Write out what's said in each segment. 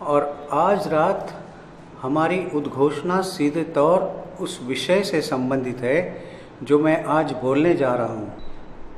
और आज रात हमारी उद्घोषणा सीधे तौर उस विषय से संबंधित है जो मैं आज बोलने जा रहा हूँ।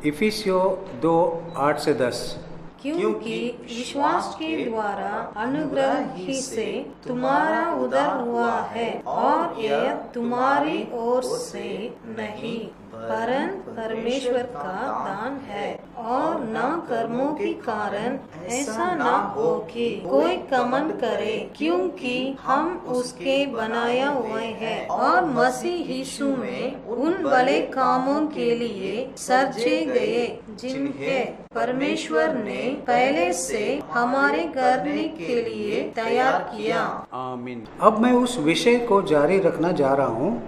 इफिसियों 2:8-10। क्योंकि विश्वास के द्वारा अनुग्रह ही से तुम्हारा उद्धार हुआ है, और यह तुम्हारी ओर से नहीं परन परमेश्वर का दान है, और न कर्मों के कारण, ऐसा न हो कि कोई कमन करे, क्योंकि हम उसके बनाया हुए हैं और मसीह यीशु में उन भले कामों के लिए सर्जे गए जिन्हें परमेश्वर ने पहले से हमारे करने के लिए तैयार किया। आमीन। अब मैं उस विषय को जारी रखना जा रहा हूँ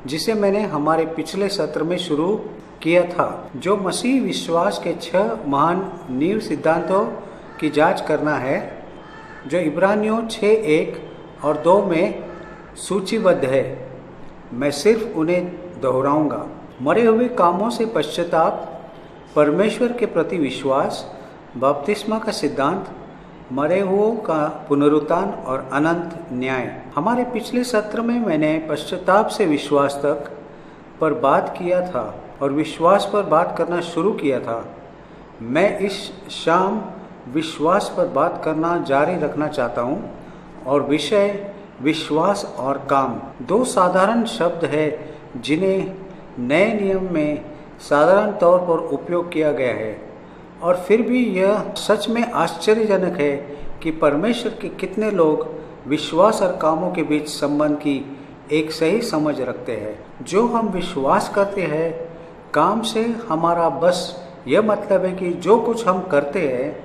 जिसे मैंने हमारे पिछले सत्र में शुरू किया था, जो मसीह विश्वास के 6 महान नींव सिद्धांतों की जांच करना है, जो इब्रानियों 6:1 और 2 में सूचीबद्ध है। मैं सिर्फ उन्हें दोहराऊंगा। मरे हुए कामों से पश्चाताप, परमेश्वर के प्रति विश्वास, बपतिस्मा का सिद्धांत, मरे हुओं का पुनरुत्थान और अनंत न्याय। हमारे पिछले सत्र में मैंने पश्चाताप से विश्वास तक पर बात किया था और विश्वास पर बात करना शुरू किया था। मैं इस शाम विश्वास पर बात करना जारी रखना चाहता हूँ और विषय विश्वास और काम। 2 साधारण शब्द है जिन्हें नए नियम में साधारण तौर पर उपयोग किया गया है, और फिर भी यह सच में आश्चर्यजनक है कि परमेश्वर के कितने लोग विश्वास और कामों के बीच संबंध की एक सही समझ रखते हैं। जो हम विश्वास करते हैं, काम से हमारा बस यह मतलब है कि जो कुछ हम करते हैं,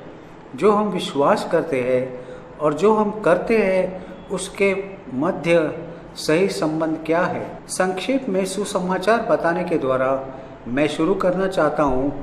जो हम विश्वास करते हैं और जो हम करते हैं, उसके मध्य सही संबंध क्या है। संक्षेप में सुसमाचार बताने के द्वारा मैं शुरू करना चाहता हूँ।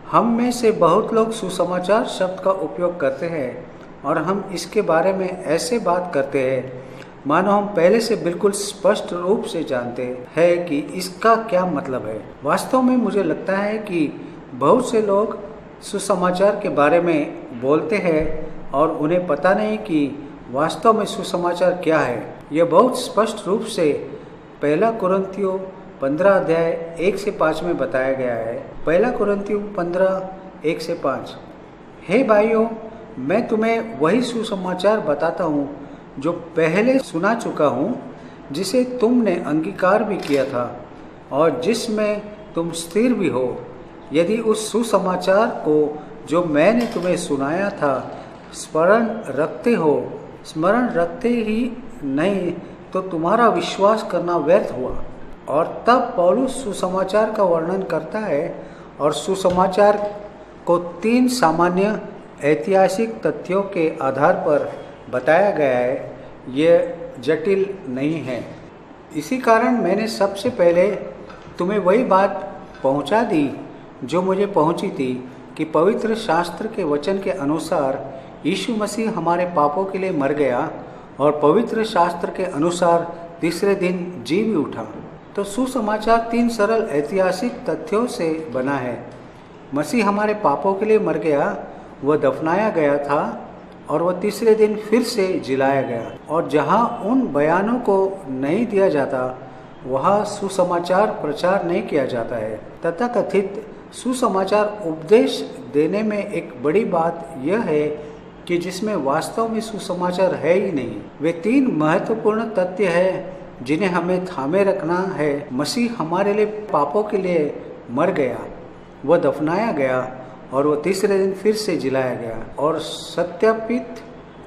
हम में से बहुत लोग सुसमाचार शब्द का उपयोग करते हैं और हम इसके बारे में ऐसे बात करते हैं मानो हम पहले से बिल्कुल स्पष्ट रूप से जानते हैं कि इसका क्या मतलब है। वास्तव में मुझे लगता है कि बहुत से लोग सुसमाचार के बारे में बोलते हैं और उन्हें पता नहीं कि वास्तव में सुसमाचार क्या है। यह बहुत स्पष्ट रूप से 1 कुरिन्थियों 15:1-5 में बताया गया है। 1 कुरिन्थियों 15:1-5। हे भाइयों, मैं तुम्हें वही सुसमाचार बताता हूँ जो पहले सुना चुका हूँ, जिसे तुमने अंगीकार भी किया था और जिसमें तुम स्थिर भी हो। यदि उस सुसमाचार को जो मैंने तुम्हें सुनाया था स्मरण रखते ही नहीं तो तुम्हारा विश्वास करना व्यर्थ हुआ। और तब पौलुस सुसमाचार का वर्णन करता है और सुसमाचार को 3 सामान्य ऐतिहासिक तथ्यों के आधार पर बताया गया है। यह जटिल नहीं है। इसी कारण मैंने सबसे पहले तुम्हें वही बात पहुंचा दी जो मुझे पहुंची थी कि पवित्र शास्त्र के वचन के अनुसार यीशु मसीह हमारे पापों के लिए मर गया और पवित्र शास्त्र के अनुसार तीसरे दिन जी भी उठा। तो सुसमाचार 3 सरल ऐतिहासिक तथ्यों से बना है। मसीह हमारे पापों के लिए मर गया, वह दफनाया गया था और वह तीसरे दिन फिर से जिलाया गया। और जहां उन बयानों को नहीं दिया जाता, वहां सुसमाचार प्रचार नहीं किया जाता है। तथाकथित सुसमाचार उपदेश देने में एक बड़ी बात यह है कि जिसमें वास्तव में सुसमाचार है ही नहीं। वे 3 महत्वपूर्ण तथ्य हैं जिन्हें हमें थामे रखना है। मसीह हमारे लिए पापों के लिए मर गया, वह दफनाया गया और वह तीसरे दिन फिर से जिलाया गया। और सत्यापित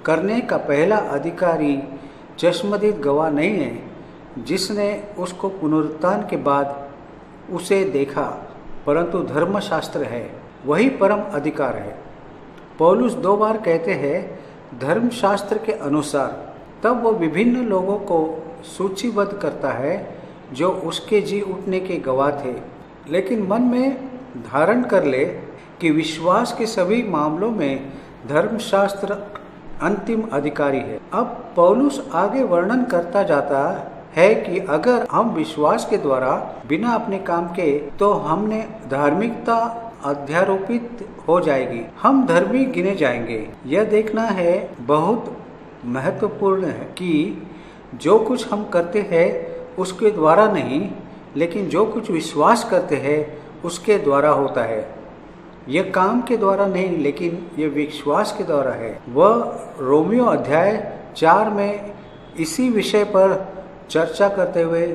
करने का पहला अधिकारी चश्मदीद गवाह नहीं है जिसने उसको पुनरुत्थान के बाद उसे देखा, परंतु धर्मशास्त्र है, वही परम अधिकार है। पौलुस 2 बार कहते हैं धर्मशास्त्र के अनुसार, तब वो विभिन्न लोगों को सूचीबद्ध करता है जो उसके जी उठने के गवाह थे। लेकिन मन में धारण कर ले कि विश्वास के सभी मामलों में धर्मशास्त्र अंतिम अधिकारी है। अब पौलुस आगे वर्णन करता जाता है कि अगर हम विश्वास के द्वारा बिना अपने काम के, तो हमने धार्मिकता अध्यारोपित हो जाएगी, हम धर्मी गिने जाएंगे। यह देखना है बहुत महत्वपूर्ण है कि जो कुछ हम करते हैं उसके द्वारा नहीं, लेकिन जो कुछ विश्वास करते हैं उसके द्वारा होता है। यह काम के द्वारा नहीं, लेकिन यह विश्वास के द्वारा है। वह रोमियो अध्याय 4 में इसी विषय पर चर्चा करते हुए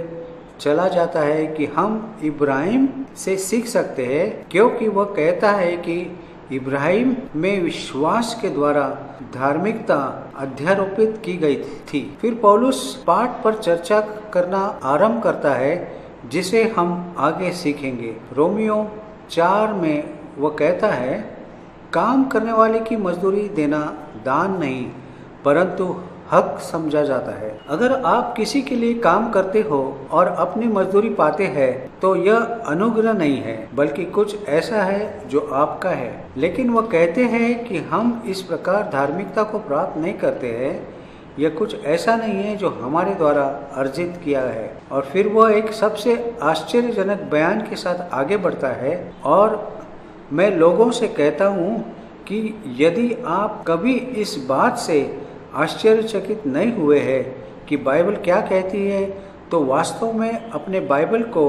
चला जाता है कि हम इब्राहिम से सीख सकते हैं, क्योंकि वह कहता है कि इब्राहिम में विश्वास के द्वारा धार्मिकता अध्यारोपित की गई थी। फिर पौलुस पाठ पर चर्चा करना आरंभ करता है, जिसे हम आगे सीखेंगे। रोमियो 4 में वह कहता है, काम करने वाले की मजदूरी देना दान नहीं परंतु हक समझा जाता है। अगर आप किसी के लिए काम करते हो और अपनी मजदूरी पाते हैं तो यह अनुग्रह नहीं है, बल्कि कुछ ऐसा है जो आपका है। लेकिन वह कहते हैं कि हम इस प्रकार धार्मिकता को प्राप्त नहीं करते हैं। यह कुछ ऐसा नहीं है जो हमारे द्वारा अर्जित किया है। और फिर वह एक सबसे आश्चर्यजनक बयान के साथ आगे बढ़ता है, और मैं लोगों से कहता हूँ कि यदि आप कभी इस बात से आश्चर्यचकित नहीं हुए हैं कि बाइबल क्या कहती है, तो वास्तव में अपने बाइबल को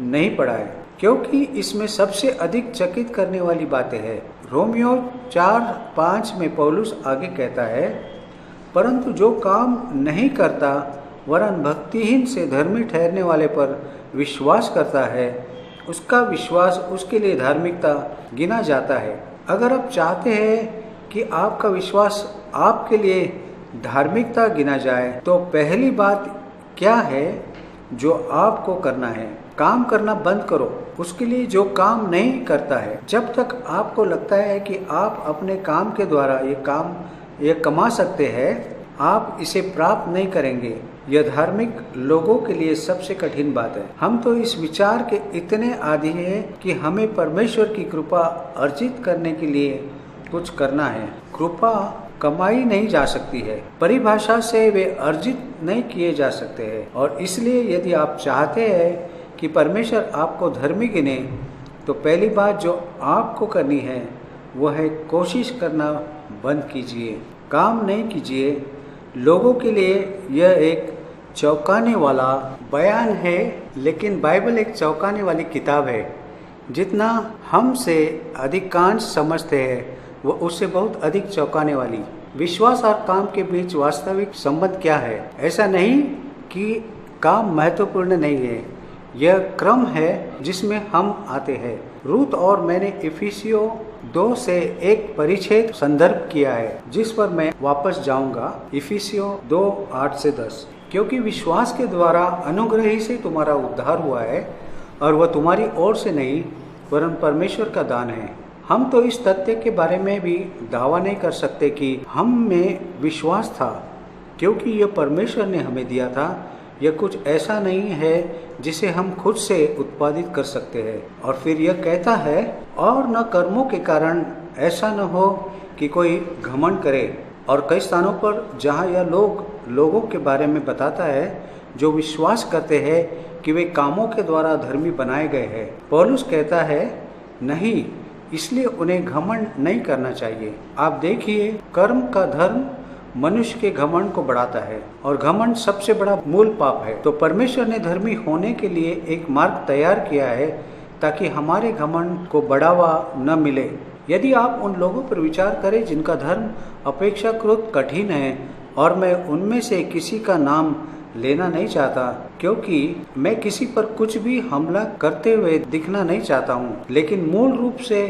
नहीं पढ़ा है, क्योंकि इसमें सबसे अधिक चकित करने वाली बातें हैं। रोमियो 4:5 में पौलुस आगे कहता है, परंतु जो काम नहीं करता वरन भक्तिहीन से धर्मी ठहरने वाले पर विश्वास करता है, उसका विश्वास उसके लिए धार्मिकता गिना जाता है। अगर आप चाहते हैं कि आपका विश्वास आपके लिए धार्मिकता गिना जाए, तो पहली बात क्या है जो आपको करना है? काम करना बंद करो उसके लिए जो काम नहीं करता है। जब तक आपको लगता है कि आप अपने काम के द्वारा ये कमा सकते हैं, आप इसे प्राप्त नहीं करेंगे। यह धार्मिक लोगों के लिए सबसे कठिन बात है। हम तो इस विचार के इतने आदी हैं कि हमें परमेश्वर की कृपा अर्जित करने के लिए कुछ करना है। कृपा कमाई नहीं जा सकती है, परिभाषा से वे अर्जित नहीं किए जा सकते हैं। और इसलिए यदि आप चाहते हैं कि परमेश्वर आपको धर्मी गिने, तो पहली बात जो आपको करनी है वह है कोशिश करना बंद कीजिए, काम नहीं कीजिए। लोगों के लिए यह एक चौंकाने वाला बयान है, लेकिन बाइबल एक चौंकाने वाली किताब है। जितना हमसे अधिकांश समझते हैं वो उससे बहुत अधिक चौंकाने वाली। विश्वास और काम के बीच वास्तविक संबंध क्या है? ऐसा नहीं कि काम महत्वपूर्ण नहीं है, यह क्रम है जिसमें हम आते हैं। रूत और मैंने इफिसियों 2 से एक परिच्छेद संदर्भ किया है, जिस पर मैं वापस जाऊंगा। इफिसियों 2:8-10, क्योंकि विश्वास के द्वारा अनुग्रह ही से तुम्हारा उद्धार हुआ है, और वह तुम्हारी ओर से नहीं वरन परमेश्वर का दान है। हम तो इस तथ्य के बारे में भी दावा नहीं कर सकते कि हम में विश्वास था, क्योंकि यह परमेश्वर ने हमें दिया था। यह कुछ ऐसा नहीं है जिसे हम खुद से उत्पादित कर सकते हैं। और फिर यह कहता है, और न कर्मों के कारण, ऐसा न हो कि कोई घमंड करे। और कई स्थानों पर जहाँ यह लोगों के बारे में बताता है जो विश्वास करते हैं कि वे कामों के द्वारा धर्मी बनाए गए हैं, पौलुस कहता है नहीं, इसलिए उन्हें घमंड नहीं करना चाहिए। आप देखिए, कर्म का धर्म मनुष्य के घमंड को बढ़ाता है, और घमंड सबसे बड़ा मूल पाप है। तो परमेश्वर ने धर्मी होने के लिए एक मार्ग तैयार किया है ताकि हमारे घमंड को बढ़ावा न मिले। यदि आप उन लोगों पर विचार करें जिनका धर्म अपेक्षाकृत कठिन है, और मैं उनमें से किसी का नाम लेना नहीं चाहता, क्योंकि मैं किसी पर कुछ भी हमला करते हुए दिखना नहीं चाहता हूँ, लेकिन मूल रूप से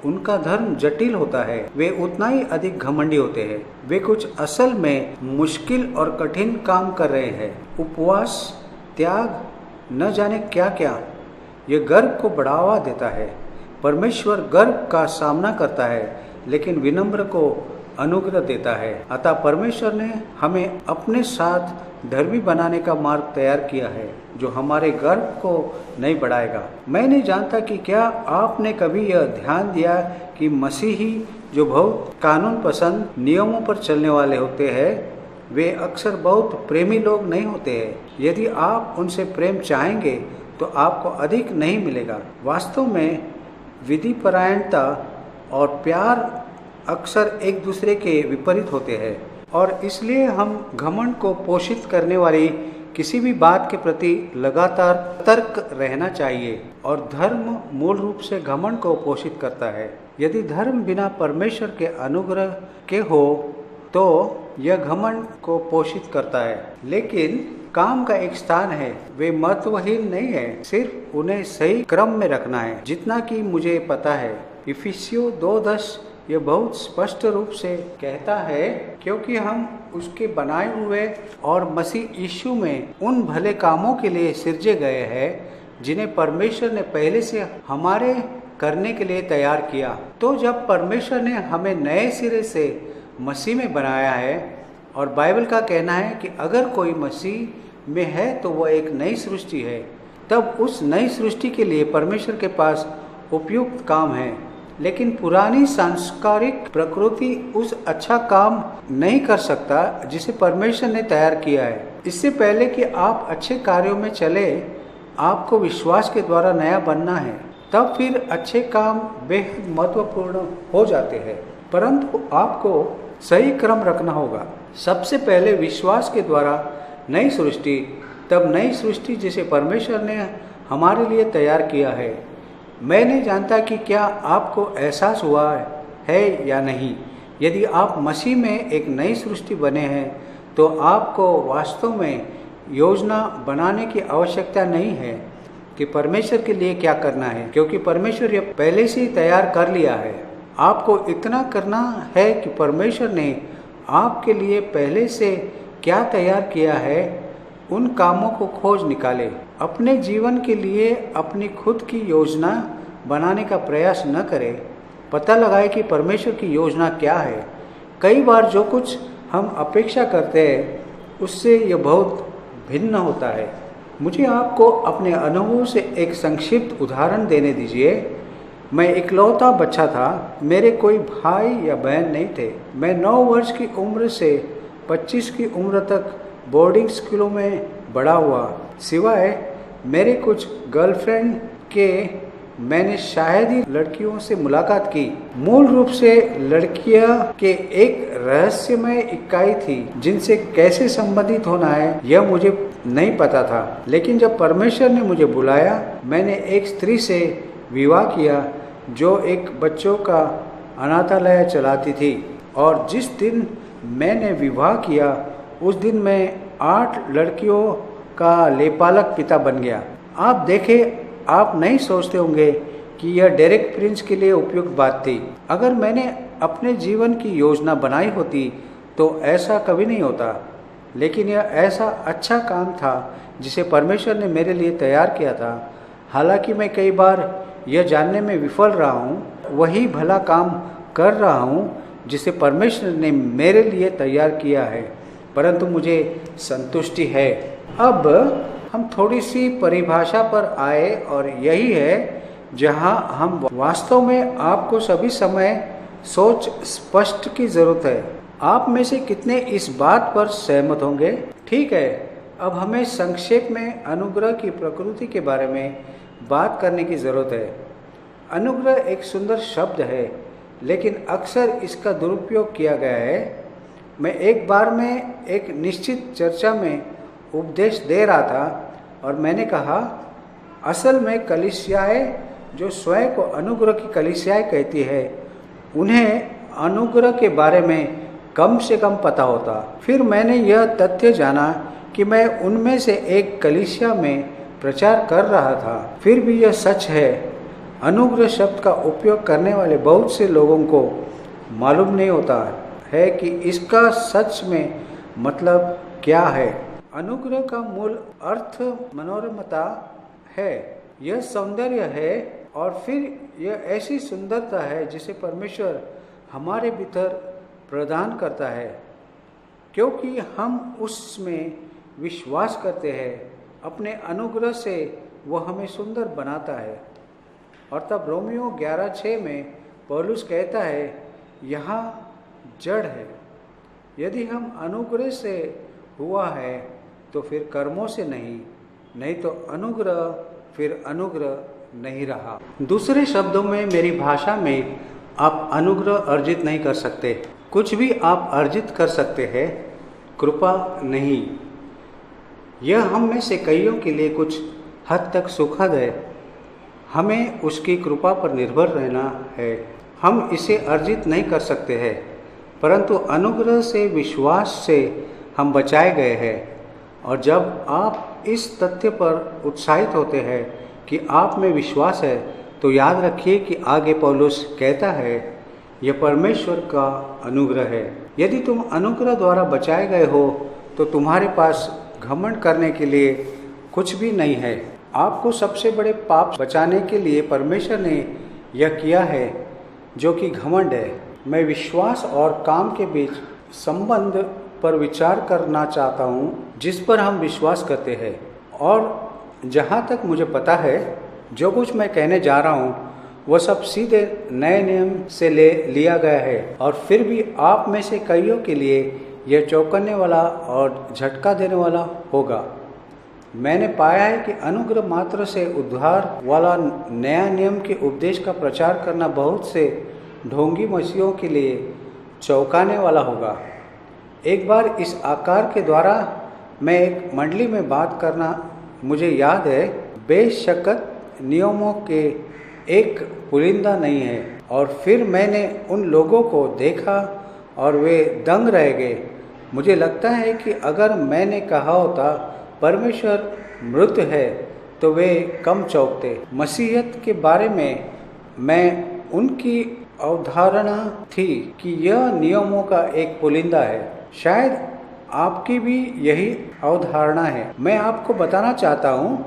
उनका धर्म जटिल होता है। वे उतना ही अधिक घमंडी होते हैं। वे कुछ असल में मुश्किल और कठिन काम कर रहे हैं, उपवास, त्याग, न जाने क्या क्या। यह गर्व को बढ़ावा देता है। परमेश्वर गर्व का सामना करता है, लेकिन विनम्र को अनुग्रह देता है। अतः परमेश्वर ने हमें अपने साथ धर्मी बनाने का मार्ग तैयार किया है, जो हमारे गर्व को नहीं बढ़ाएगा। मैं नहीं जानता कि क्या आपने कभी यह ध्यान दिया कि मसीही जो बहुत कानून पसंद नियमों पर चलने वाले होते हैं, वे अक्सर बहुत प्रेमी लोग नहीं होते हैं। यदि आप उनसे प्रेम चाहेंगे तो आपको अधिक नहीं मिलेगा। वास्तव में विधिपरायणता और प्यार अक्सर एक दूसरे के विपरीत होते हैं। और इसलिए हम घमंड को पोषित करने वाली किसी भी बात के प्रति लगातार सतर्क रहना चाहिए। और धर्म मूल रूप से घमंड को पोषित करता है। यदि धर्म बिना परमेश्वर के अनुग्रह के हो तो यह घमंड को पोषित करता है। लेकिन काम का एक स्थान है, वे महत्वहीन नहीं है, सिर्फ उन्हें सही क्रम में रखना है। जितना कि मुझे पता है, इफिसियों 2:10 यह बहुत स्पष्ट रूप से कहता है, क्योंकि हम उसके बनाए हुए और मसीह यीशु में उन भले कामों के लिए सिरजे गए हैं जिन्हें परमेश्वर ने पहले से हमारे करने के लिए तैयार किया। तो जब परमेश्वर ने हमें नए सिरे से मसीह में बनाया है, और बाइबल का कहना है कि अगर कोई मसीह में है तो वह एक नई सृष्टि है, तब उस नई सृष्टि के लिए परमेश्वर के पास उपयुक्त काम है। लेकिन पुरानी सांस्कारिक प्रकृति उस अच्छा काम नहीं कर सकता जिसे परमेश्वर ने तैयार किया है। इससे पहले कि आप अच्छे कार्यों में चले, आपको विश्वास के द्वारा नया बनना है, तब फिर अच्छे काम बेहद महत्वपूर्ण हो जाते हैं। परंतु आपको सही क्रम रखना होगा। सबसे पहले विश्वास के द्वारा नई सृष्टि, तब नई सृष्टि जिसे परमेश्वर ने हमारे लिए तैयार किया है। मैं नहीं जानता कि क्या आपको एहसास हुआ है या नहीं। यदि आप मसीह में एक नई सृष्टि बने हैं तो आपको वास्तव में योजना बनाने की आवश्यकता नहीं है कि परमेश्वर के लिए क्या करना है, क्योंकि परमेश्वर यह पहले से ही तैयार कर लिया है। आपको इतना करना है कि परमेश्वर ने आपके लिए पहले से क्या तैयार किया है, उन कामों को खोज निकाले। अपने जीवन के लिए अपनी खुद की योजना बनाने का प्रयास न करें। पता लगाए कि परमेश्वर की योजना क्या है। कई बार जो कुछ हम अपेक्षा करते हैं उससे यह बहुत भिन्न होता है। मुझे आपको अपने अनुभव से एक संक्षिप्त उदाहरण देने दीजिए। मैं इकलौता बच्चा था, मेरे कोई भाई या बहन नहीं थे। मैं 9 वर्ष की उम्र से 25 की उम्र तक बोर्डिंग स्कूलों में बड़ा हुआ। सिवाय मेरे कुछ गर्लफ्रेंड के मैंने शायद ही लड़कियों से मुलाकात की। मूल रूप से लड़कियां के एक रहस्यमय इकाई थी जिनसे कैसे संबंधित होना है यह मुझे नहीं पता था। लेकिन जब परमेश्वर ने मुझे बुलाया, मैंने एक स्त्री से विवाह किया जो एक बच्चों का अनाथालय चलाती थी। और जिस दिन मैंने विवाह किया उस दिन मैं 8 लड़कियों का लेपालक पिता बन गया। आप देखें, आप नहीं सोचते होंगे कि यह डेरेक प्रिंस के लिए उपयुक्त बात थी। अगर मैंने अपने जीवन की योजना बनाई होती तो ऐसा कभी नहीं होता। लेकिन यह ऐसा अच्छा काम था जिसे परमेश्वर ने मेरे लिए तैयार किया था। हालांकि मैं कई बार यह जानने में विफल रहा हूँ, वही भला काम कर रहा हूँ जिसे परमेश्वर ने मेरे लिए तैयार किया है, परंतु मुझे संतुष्टि है। अब हम थोड़ी सी परिभाषा पर आए, और यही है जहां हम वास्तव में आपको सभी समय सोच स्पष्ट की जरूरत है। आप में से कितने इस बात पर सहमत होंगे? ठीक है, अब हमें संक्षेप में अनुग्रह की प्रकृति के बारे में बात करने की जरूरत है। अनुग्रह एक सुंदर शब्द है, लेकिन अक्सर इसका दुरुपयोग किया गया है। मैं एक बार में एक निश्चित चर्चा में उपदेश दे रहा था और मैंने कहा, असल में कलीसियाएं जो स्वयं को अनुग्रह की कलीसियाएं कहती है, उन्हें अनुग्रह के बारे में कम से कम पता होता। फिर मैंने यह तथ्य जाना कि मैं उनमें से एक कलीसिया में प्रचार कर रहा था। फिर भी यह सच है, अनुग्रह शब्द का उपयोग करने वाले बहुत से लोगों को मालूम नहीं होता है कि इसका सच में मतलब क्या है। अनुग्रह का मूल अर्थ मनोरमता है, यह सौंदर्य है, और फिर यह ऐसी सुंदरता है जिसे परमेश्वर हमारे भीतर प्रदान करता है क्योंकि हम उसमें विश्वास करते हैं। अपने अनुग्रह से वह हमें सुंदर बनाता है। और तब रोमियो 11:6 में पौलुस कहता है, यहाँ जड़ है, यदि हम अनुग्रह से हुआ है तो फिर कर्मों से नहीं तो अनुग्रह फिर अनुग्रह नहीं रहा। दूसरे शब्दों में, मेरी भाषा में, आप अनुग्रह अर्जित नहीं कर सकते। कुछ भी आप अर्जित कर सकते हैं, कृपा नहीं। यह हम में से कईयों के लिए कुछ हद तक सुखद है। हमें उसकी कृपा पर निर्भर रहना है। हम इसे अर्जित नहीं कर सकते हैं, परंतु अनुग्रह से, विश्वास से हम बचाए गए हैं। और जब आप इस तथ्य पर उत्साहित होते हैं कि आप में विश्वास है, तो याद रखिए कि आगे पौलुस कहता है, यह परमेश्वर का अनुग्रह है। यदि तुम अनुग्रह द्वारा बचाए गए हो, तो तुम्हारे पास घमंड करने के लिए कुछ भी नहीं है। आपको सबसे बड़े पाप बचाने के लिए परमेश्वर ने यह किया है, जो कि घमंड है। मैं विश्वास और काम के बीच संबंध पर विचार करना चाहता हूँ, जिस पर हम विश्वास करते हैं। और जहाँ तक मुझे पता है, जो कुछ मैं कहने जा रहा हूँ वह सब सीधे नए नियम से लिया गया है। और फिर भी आप में से कईयों के लिए यह चौंकाने वाला और झटका देने वाला होगा। मैंने पाया है कि अनुग्रह मात्र से उद्धार वाला नया नियम के उपदेश का प्रचार करना बहुत से ढोंगी मसीहों के लिए चौंकाने वाला होगा। एक बार इस आकार के द्वारा मैं एक मंडली में बात करना मुझे याद है। बेशकत नियमों के एक पुलिंदा नहीं है। और फिर मैंने उन लोगों को देखा और वे दंग रह गए। मुझे लगता है कि अगर मैंने कहा होता परमेश्वर मृत है, तो वे कम चौंकते। मसीहत के बारे में मैं उनकी अवधारणा थी कि यह नियमों का एक पुलिंदा है। शायद आपकी भी यही अवधारणा है। मैं आपको बताना चाहता हूँ,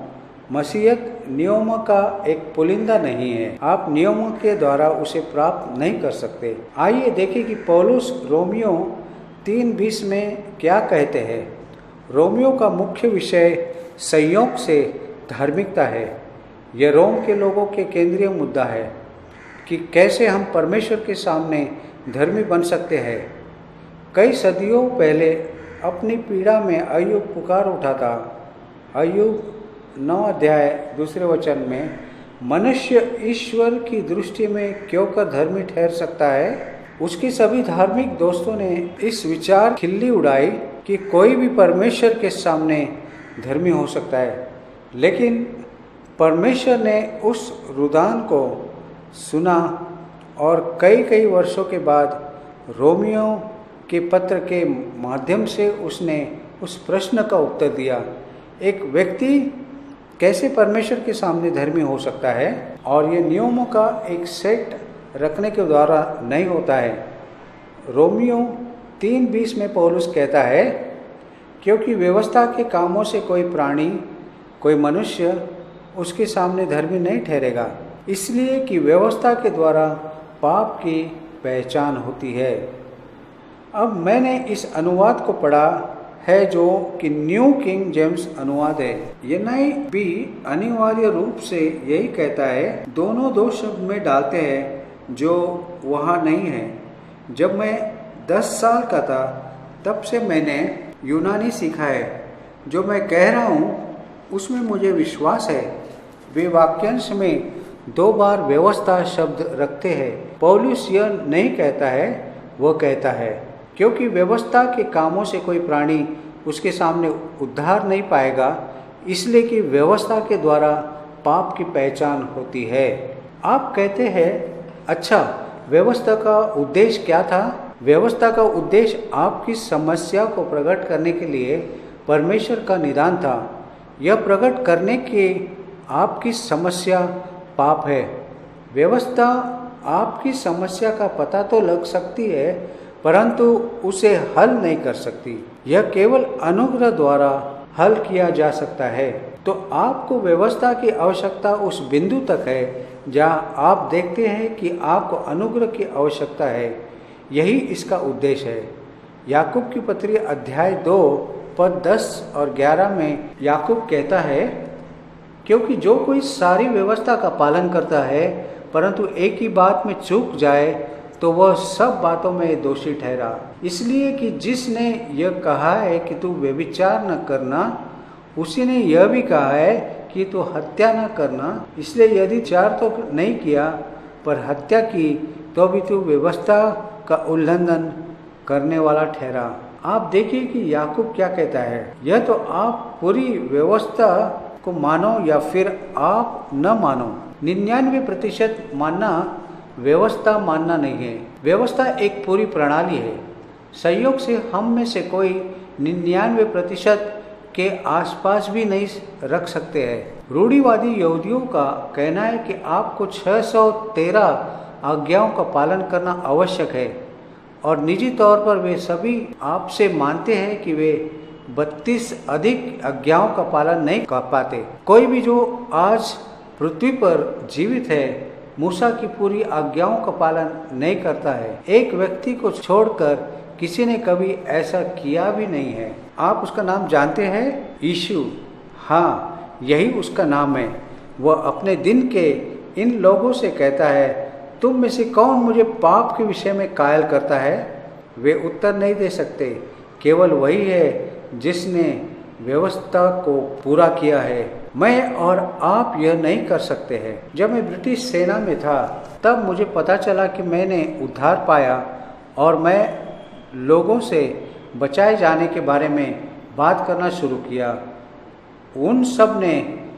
मसीहत नियमों का एक पुलिंदा नहीं है। आप नियमों के द्वारा उसे प्राप्त नहीं कर सकते। आइए देखें कि पौलुस रोमियो 3:20 में क्या कहते हैं। रोमियो का मुख्य विषय संयोग से धार्मिकता है। यह रोम के लोगों के केंद्रीय मुद्दा है कि कैसे हम परमेश्वर के सामने धर्मी बन सकते हैं। कई सदियों पहले अपनी पीड़ा में अय्यूब पुकार उठा था। अय्यूब 9 अध्याय 2 वचन में, मनुष्य ईश्वर की दृष्टि में क्यों कर धर्मी ठहर सकता है। उसके सभी धार्मिक दोस्तों ने इस विचार खिल्ली उड़ाई कि कोई भी परमेश्वर के सामने धर्मी हो सकता है। लेकिन परमेश्वर ने उस रुदान को सुना और कई वर्षों के बाद रोमियो के पत्र के माध्यम से उसने उस प्रश्न का उत्तर दिया, एक व्यक्ति कैसे परमेश्वर के सामने धर्मी हो सकता है। और ये नियमों का एक सेट रखने के द्वारा नहीं होता है। रोमियो 3:20 में पौलुस कहता है, क्योंकि व्यवस्था के कामों से कोई प्राणी, कोई मनुष्य उसके सामने धर्मी नहीं ठहरेगा, इसलिए कि व्यवस्था के द्वारा पाप की पहचान होती है। अब मैंने इस अनुवाद को पढ़ा है, जो कि न्यू किंग जेम्स अनुवाद है। NIV भी अनिवार्य रूप से यही कहता है, दोनों 2 शब्द में डालते हैं जो वहाँ नहीं है। जब मैं 10 साल का था, तब से मैंने यूनानी सीखा है। जो मैं कह रहा हूँ उसमें मुझे विश्वास है। वे वाक्यांश में 2 बार व्यवस्था शब्द रखते हैं। पौलुस यह नहीं कहता है, वह कहता है, क्योंकि व्यवस्था के कामों से कोई प्राणी उसके सामने उद्धार नहीं पाएगा, इसलिए कि व्यवस्था के द्वारा पाप की पहचान होती है। आप कहते हैं, अच्छा, व्यवस्था का उद्देश्य क्या था? व्यवस्था का उद्देश्य आपकी समस्या को प्रकट करने के लिए परमेश्वर का निदान था। यह प्रकट करने की आपकी समस्या पाप है। व्यवस्था आपकी समस्या का पता तो लग सकती है, परंतु उसे हल नहीं कर सकती। यह केवल अनुग्रह द्वारा हल किया जा सकता है। तो आपको व्यवस्था की आवश्यकता उस बिंदु तक है जहां आप देखते हैं कि आपको अनुग्रह की आवश्यकता है। यही इसका उद्देश्य है। याकूब की पत्री अध्याय 2 पद 10 और 11 में याकूब कहता है, क्योंकि जो कोई सारी व्यवस्था का पालन करता है परंतु एक ही बात में चूक जाए, तो वह सब बातों में दोषी ठहरा। इसलिए कि जिसने यह कहा है कि तू व्यभिचार न करना, उसी ने यह भी कहा है कि तू हत्या न करना। इसलिए यदि चार तो नहीं किया पर हत्या की, तो भी तू व्यवस्था का उल्लंघन करने वाला ठहरा। आप देखिए कि याकूब क्या कहता है, यह तो आप पूरी व्यवस्था को मानो या फिर आप न मानो। 99% मानना व्यवस्था मानना नहीं है। व्यवस्था एक पूरी प्रणाली है। संयोग से हम में से कोई 99% के आसपास भी नहीं रख सकते हैं। रूढ़िवादी यहूदियों का कहना है कि आपको 613 आज्ञाओं का पालन करना आवश्यक है और निजी तौर पर वे सभी आपसे मानते हैं कि वे 32 अधिक आज्ञाओं का पालन नहीं कर पाते। कोई भी जो आज पृथ्वी पर जीवित है मूसा की पूरी आज्ञाओं का पालन नहीं करता है। एक व्यक्ति को छोड़कर किसी ने कभी ऐसा किया भी नहीं है। आप उसका नाम जानते हैं? यीशु। हाँ, यही उसका नाम है। वह अपने दिन के इन लोगों से कहता है, तुम में से कौन मुझे पाप के विषय में कायल करता है? वे उत्तर नहीं दे सकते। केवल वही है जिसने व्यवस्था को पूरा किया है। मैं और आप यह नहीं कर सकते हैं। जब मैं ब्रिटिश सेना में था तब मुझे पता चला कि मैंने उद्धार पाया और मैं लोगों से बचाए जाने के बारे में बात करना शुरू किया। उन सब ने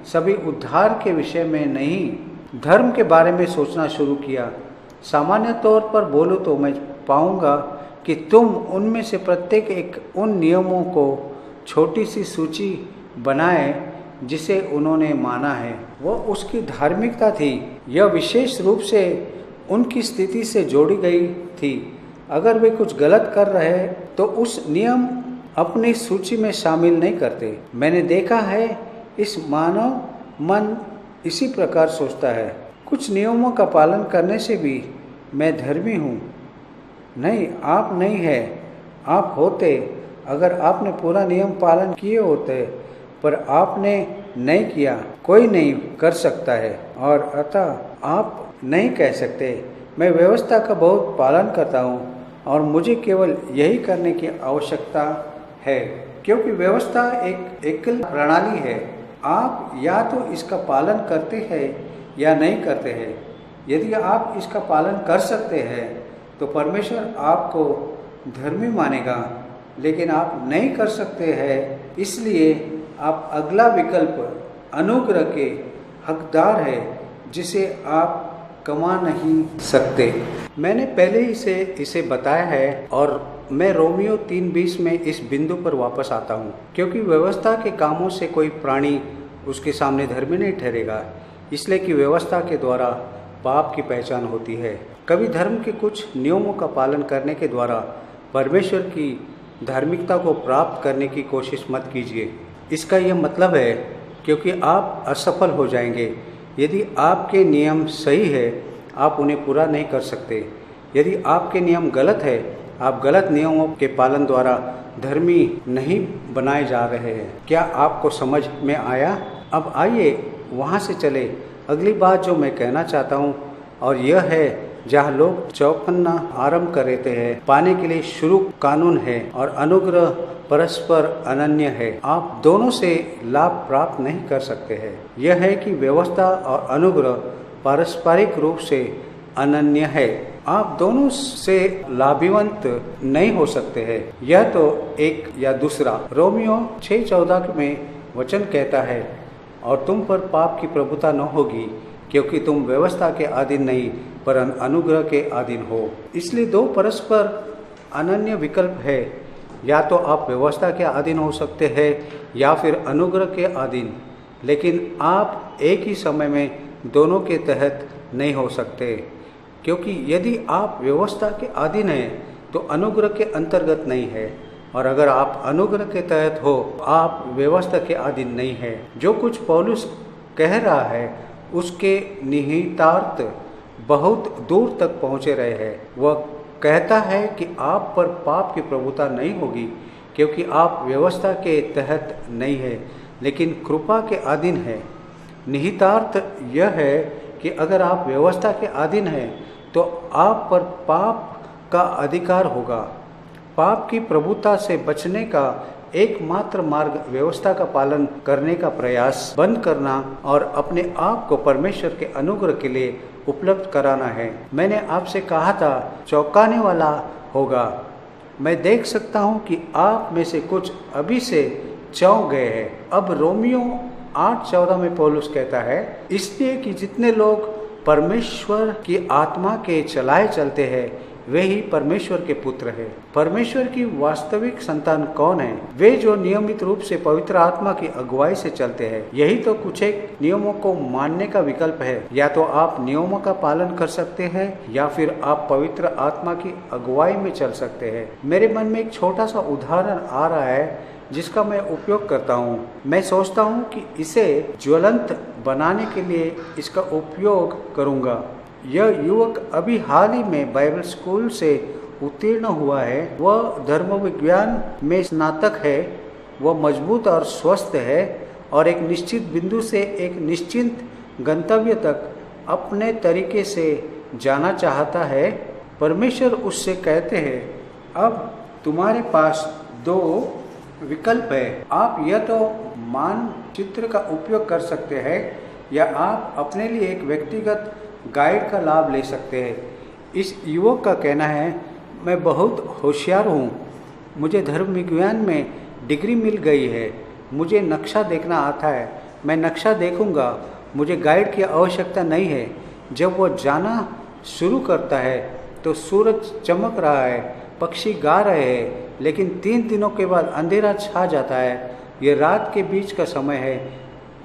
सभी उद्धार के विषय में नहीं, धर्म के बारे में सोचना शुरू किया। सामान्य तौर पर बोलो तो मैं पाऊंगा कि तुम उनमें से प्रत्येक एक उन नियमों को छोटी सी सूची बनाए जिसे उन्होंने माना है। वह उसकी धार्मिकता थी। यह विशेष रूप से उनकी स्थिति से जोड़ी गई थी। अगर वे कुछ गलत कर रहे तो उस नियम अपनी सूची में शामिल नहीं करते। मैंने देखा है इस मानव मन इसी प्रकार सोचता है, कुछ नियमों का पालन करने से भी मैं धर्मी हूँ। नहीं, आप नहीं है। आप होते अगर आपने पूरा नियम पालन किए होते, पर आपने नहीं किया। कोई नहीं कर सकता है और अतः आप नहीं कह सकते मैं व्यवस्था का बहुत पालन करता हूँ और मुझे केवल यही करने की आवश्यकता है, क्योंकि व्यवस्था एक एकल प्रणाली है। आप या तो इसका पालन करते हैं या नहीं करते हैं। यदि आप इसका पालन कर सकते हैं तो परमेश्वर आपको धर्मी मानेगा, लेकिन आप नहीं कर सकते हैं इसलिए आप अगला विकल्प अनुग्रह के हकदार है जिसे आप कमा नहीं सकते। मैंने पहले ही इसे बताया है और मैं रोमियो 3:20 में इस बिंदु पर वापस आता हूँ, क्योंकि व्यवस्था के कामों से कोई प्राणी उसके सामने धर्मी नहीं ठहरेगा, इसलिए कि व्यवस्था के द्वारा पाप की पहचान होती है। कभी धर्म के कुछ नियमों का पालन करने के द्वारा परमेश्वर की धार्मिकता को प्राप्त करने की कोशिश मत कीजिए। इसका यह मतलब है क्योंकि आप असफल हो जाएंगे। यदि आपके नियम सही है आप उन्हें पूरा नहीं कर सकते। यदि आपके नियम गलत है, आप गलत नियमों के पालन द्वारा धर्मी नहीं बनाए जा रहे हैं। क्या आपको समझ में आया? अब आइए वहाँ से चले। अगली बात जो मैं कहना चाहता हूँ और यह है, जहाँ लोग चौकन्ना आरंभ कर देते हैं, पाने के लिए शुरू कानून है और अनुग्रह परस्पर अनन्य है। आप दोनों से लाभ प्राप्त नहीं कर सकते हैं। यह है कि व्यवस्था और अनुग्रह पारस्परिक रूप से अनन्य है। आप दोनों से लाभवंत नहीं हो सकते हैं, यह तो एक या दूसरा। रोमियो 6:14 में वचन कहता है, और तुम पर पाप की प्रभुता न होगी, क्योंकि तुम व्यवस्था के अधीन नहीं पर अनुग्रह के अधीन हो। इसलिए दो परस्पर अनन्य विकल्प है। या तो आप व्यवस्था के अधीन हो सकते हैं या फिर अनुग्रह के अधीन, लेकिन आप एक ही समय में दोनों के तहत नहीं हो सकते, क्योंकि यदि आप व्यवस्था के अधीन हैं तो अनुग्रह के अंतर्गत नहीं है, और अगर आप अनुग्रह के तहत हो आप व्यवस्था के अधीन नहीं है। जो कुछ पौलुस कह रहा है उसके निहितार्थ बहुत दूर तक पहुँचे रहे हैं। वह कहता है कि आप पर पाप की प्रभुता नहीं होगी, क्योंकि आप व्यवस्था के तहत नहीं है लेकिन कृपा के अधीन है। निहितार्थ यह है कि अगर आप व्यवस्था के अधीन हैं तो आप पर पाप का अधिकार होगा। पाप की प्रभुता से बचने का एकमात्र मार्ग व्यवस्था का पालन करने का प्रयास बंद करना और अपने आप को परमेश्वर के अनुग्रह के लिए उपलब्ध कराना है। मैंने आपसे कहा था चौंकाने वाला होगा मैं देख सकता हूँ कि आप में से कुछ अभी से चौंक गए हैं। अब रोमियो 8:14 में पौलुस कहता है, इसलिए कि जितने लोग परमेश्वर की आत्मा के चलाए चलते हैं वे ही परमेश्वर के पुत्र हैं। परमेश्वर की वास्तविक संतान कौन है? वे जो नियमित रूप से पवित्र आत्मा की अगुवाई से चलते हैं। यही तो कुछ एक नियमों को मानने का विकल्प है। या तो आप नियमों का पालन कर सकते हैं या फिर आप पवित्र आत्मा की अगुवाई में चल सकते हैं। मेरे मन में एक छोटा सा उदाहरण आ रहा है जिसका मैं उपयोग करता हूँ। मैं सोचता हूँ कि इसे ज्वलंत बनाने के लिए इसका उपयोग करूँगा। यह युवक अभी हाल ही में बाइबल स्कूल से उत्तीर्ण हुआ है। वह धर्म विज्ञान में स्नातक है। वह मजबूत और स्वस्थ है और एक निश्चित बिंदु से एक निश्चित गंतव्य तक अपने तरीके से जाना चाहता है। परमेश्वर उससे कहते हैं, अब तुम्हारे पास 2 विकल्प है। आप या तो मानचित्र का उपयोग कर सकते हैं या आप अपने लिए एक व्यक्तिगत गाइड का लाभ ले सकते हैं। इस युवक का कहना है, मैं बहुत होशियार हूँ, मुझे धर्म विज्ञान में डिग्री मिल गई है, मुझे नक्शा देखना आता है, मैं नक्शा देखूँगा, मुझे गाइड की आवश्यकता नहीं है। जब वो जाना शुरू करता है तो सूरज चमक रहा है, पक्षी गा रहे हैं, लेकिन 3 दिनों के बाद अंधेरा छा जाता है। ये रात के बीच का समय है।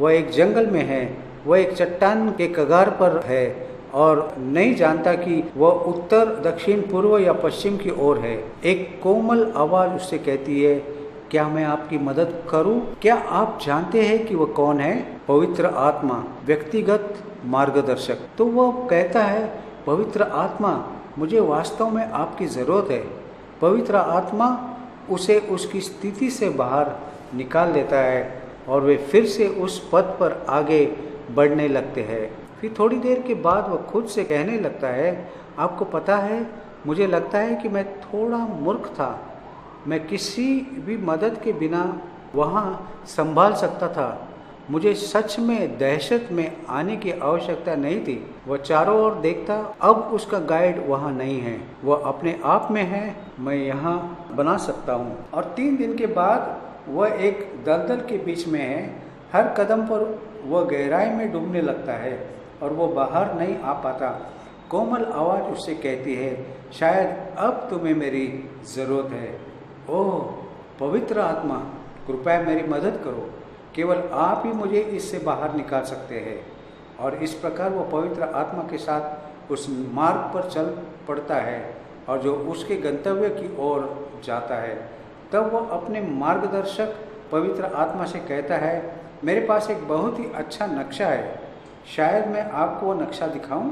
वह एक जंगल में है, वह एक चट्टान के कगार पर है और नहीं जानता कि वह उत्तर, दक्षिण, पूर्व या पश्चिम की ओर है। एक कोमल आवाज उससे कहती है, क्या मैं आपकी मदद करूं? क्या आप जानते हैं कि वह कौन है? पवित्र आत्मा, व्यक्तिगत मार्गदर्शक। तो वह कहता है, पवित्र आत्मा, मुझे वास्तव में आपकी ज़रूरत है। पवित्र आत्मा उसे उसकी स्थिति से बाहर निकाल देता है और वे फिर से उस पथ पर आगे बढ़ने लगते हैं। फिर थोड़ी देर के बाद वह खुद से कहने लगता है, आपको पता है, मुझे लगता है कि मैं थोड़ा मूर्ख था। मैं किसी भी मदद के बिना वहाँ संभाल सकता था। मुझे सच में दहशत में आने की आवश्यकता नहीं थी। वह चारों ओर देखता, अब उसका गाइड वहाँ नहीं है, वह अपने आप में है, मैं यहाँ बना सकता हूँ। और 3 दिन के बाद वह एक दलदल के बीच में है। हर कदम पर वह गहराई में डूबने लगता है और वो बाहर नहीं आ पाता। कोमल आवाज़ उससे कहती है, शायद अब तुम्हें मेरी ज़रूरत है। ओह पवित्र आत्मा, कृपया मेरी मदद करो, केवल आप ही मुझे इससे बाहर निकाल सकते हैं। और इस प्रकार वो पवित्र आत्मा के साथ उस मार्ग पर चल पड़ता है और जो उसके गंतव्य की ओर जाता है। तब वह अपने मार्गदर्शक पवित्र आत्मा से कहता है, मेरे पास एक बहुत ही अच्छा नक्शा है, शायद मैं आपको वो नक्शा दिखाऊं?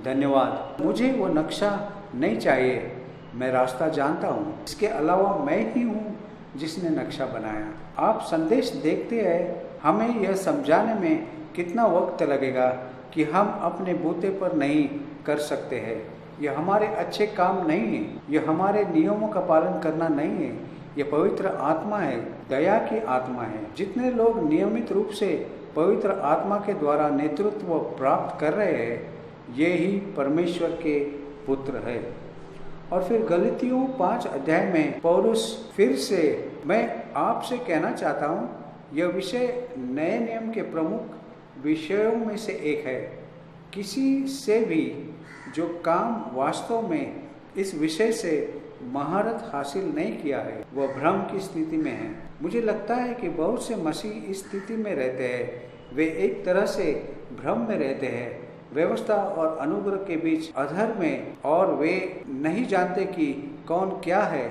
धन्यवाद, मुझे वो नक्शा नहीं चाहिए, मैं रास्ता जानता हूँ। इसके अलावा मैं ही हूँ जिसने नक्शा बनाया। आप संदेश देखते हैं, हमें यह समझाने में कितना वक्त लगेगा कि हम अपने बूते पर नहीं कर सकते हैं। यह हमारे अच्छे काम नहीं है, यह हमारे नियमों का पालन करना नहीं है। यह पवित्र आत्मा है, दया की आत्मा है। जितने लोग नियमित रूप से पवित्र आत्मा के द्वारा नेतृत्व प्राप्त कर रहे हैं, ये ही परमेश्वर के पुत्र है। और फिर गलतियों 5 अध्याय में पौलुस फिर से, मैं आपसे कहना चाहता हूँ, यह विषय नए नियम के प्रमुख विषयों में से एक है। किसी से भी जो काम वास्तव में इस विषय से महारत हासिल नहीं किया है, वह भ्रम की स्थिति में है। मुझे लगता है कि बहुत से मसीह इस स्थिति में रहते हैं। वे एक तरह से भ्रम में रहते हैं, व्यवस्था और अनुग्रह के बीच अधर में, और वे नहीं जानते कि कौन क्या है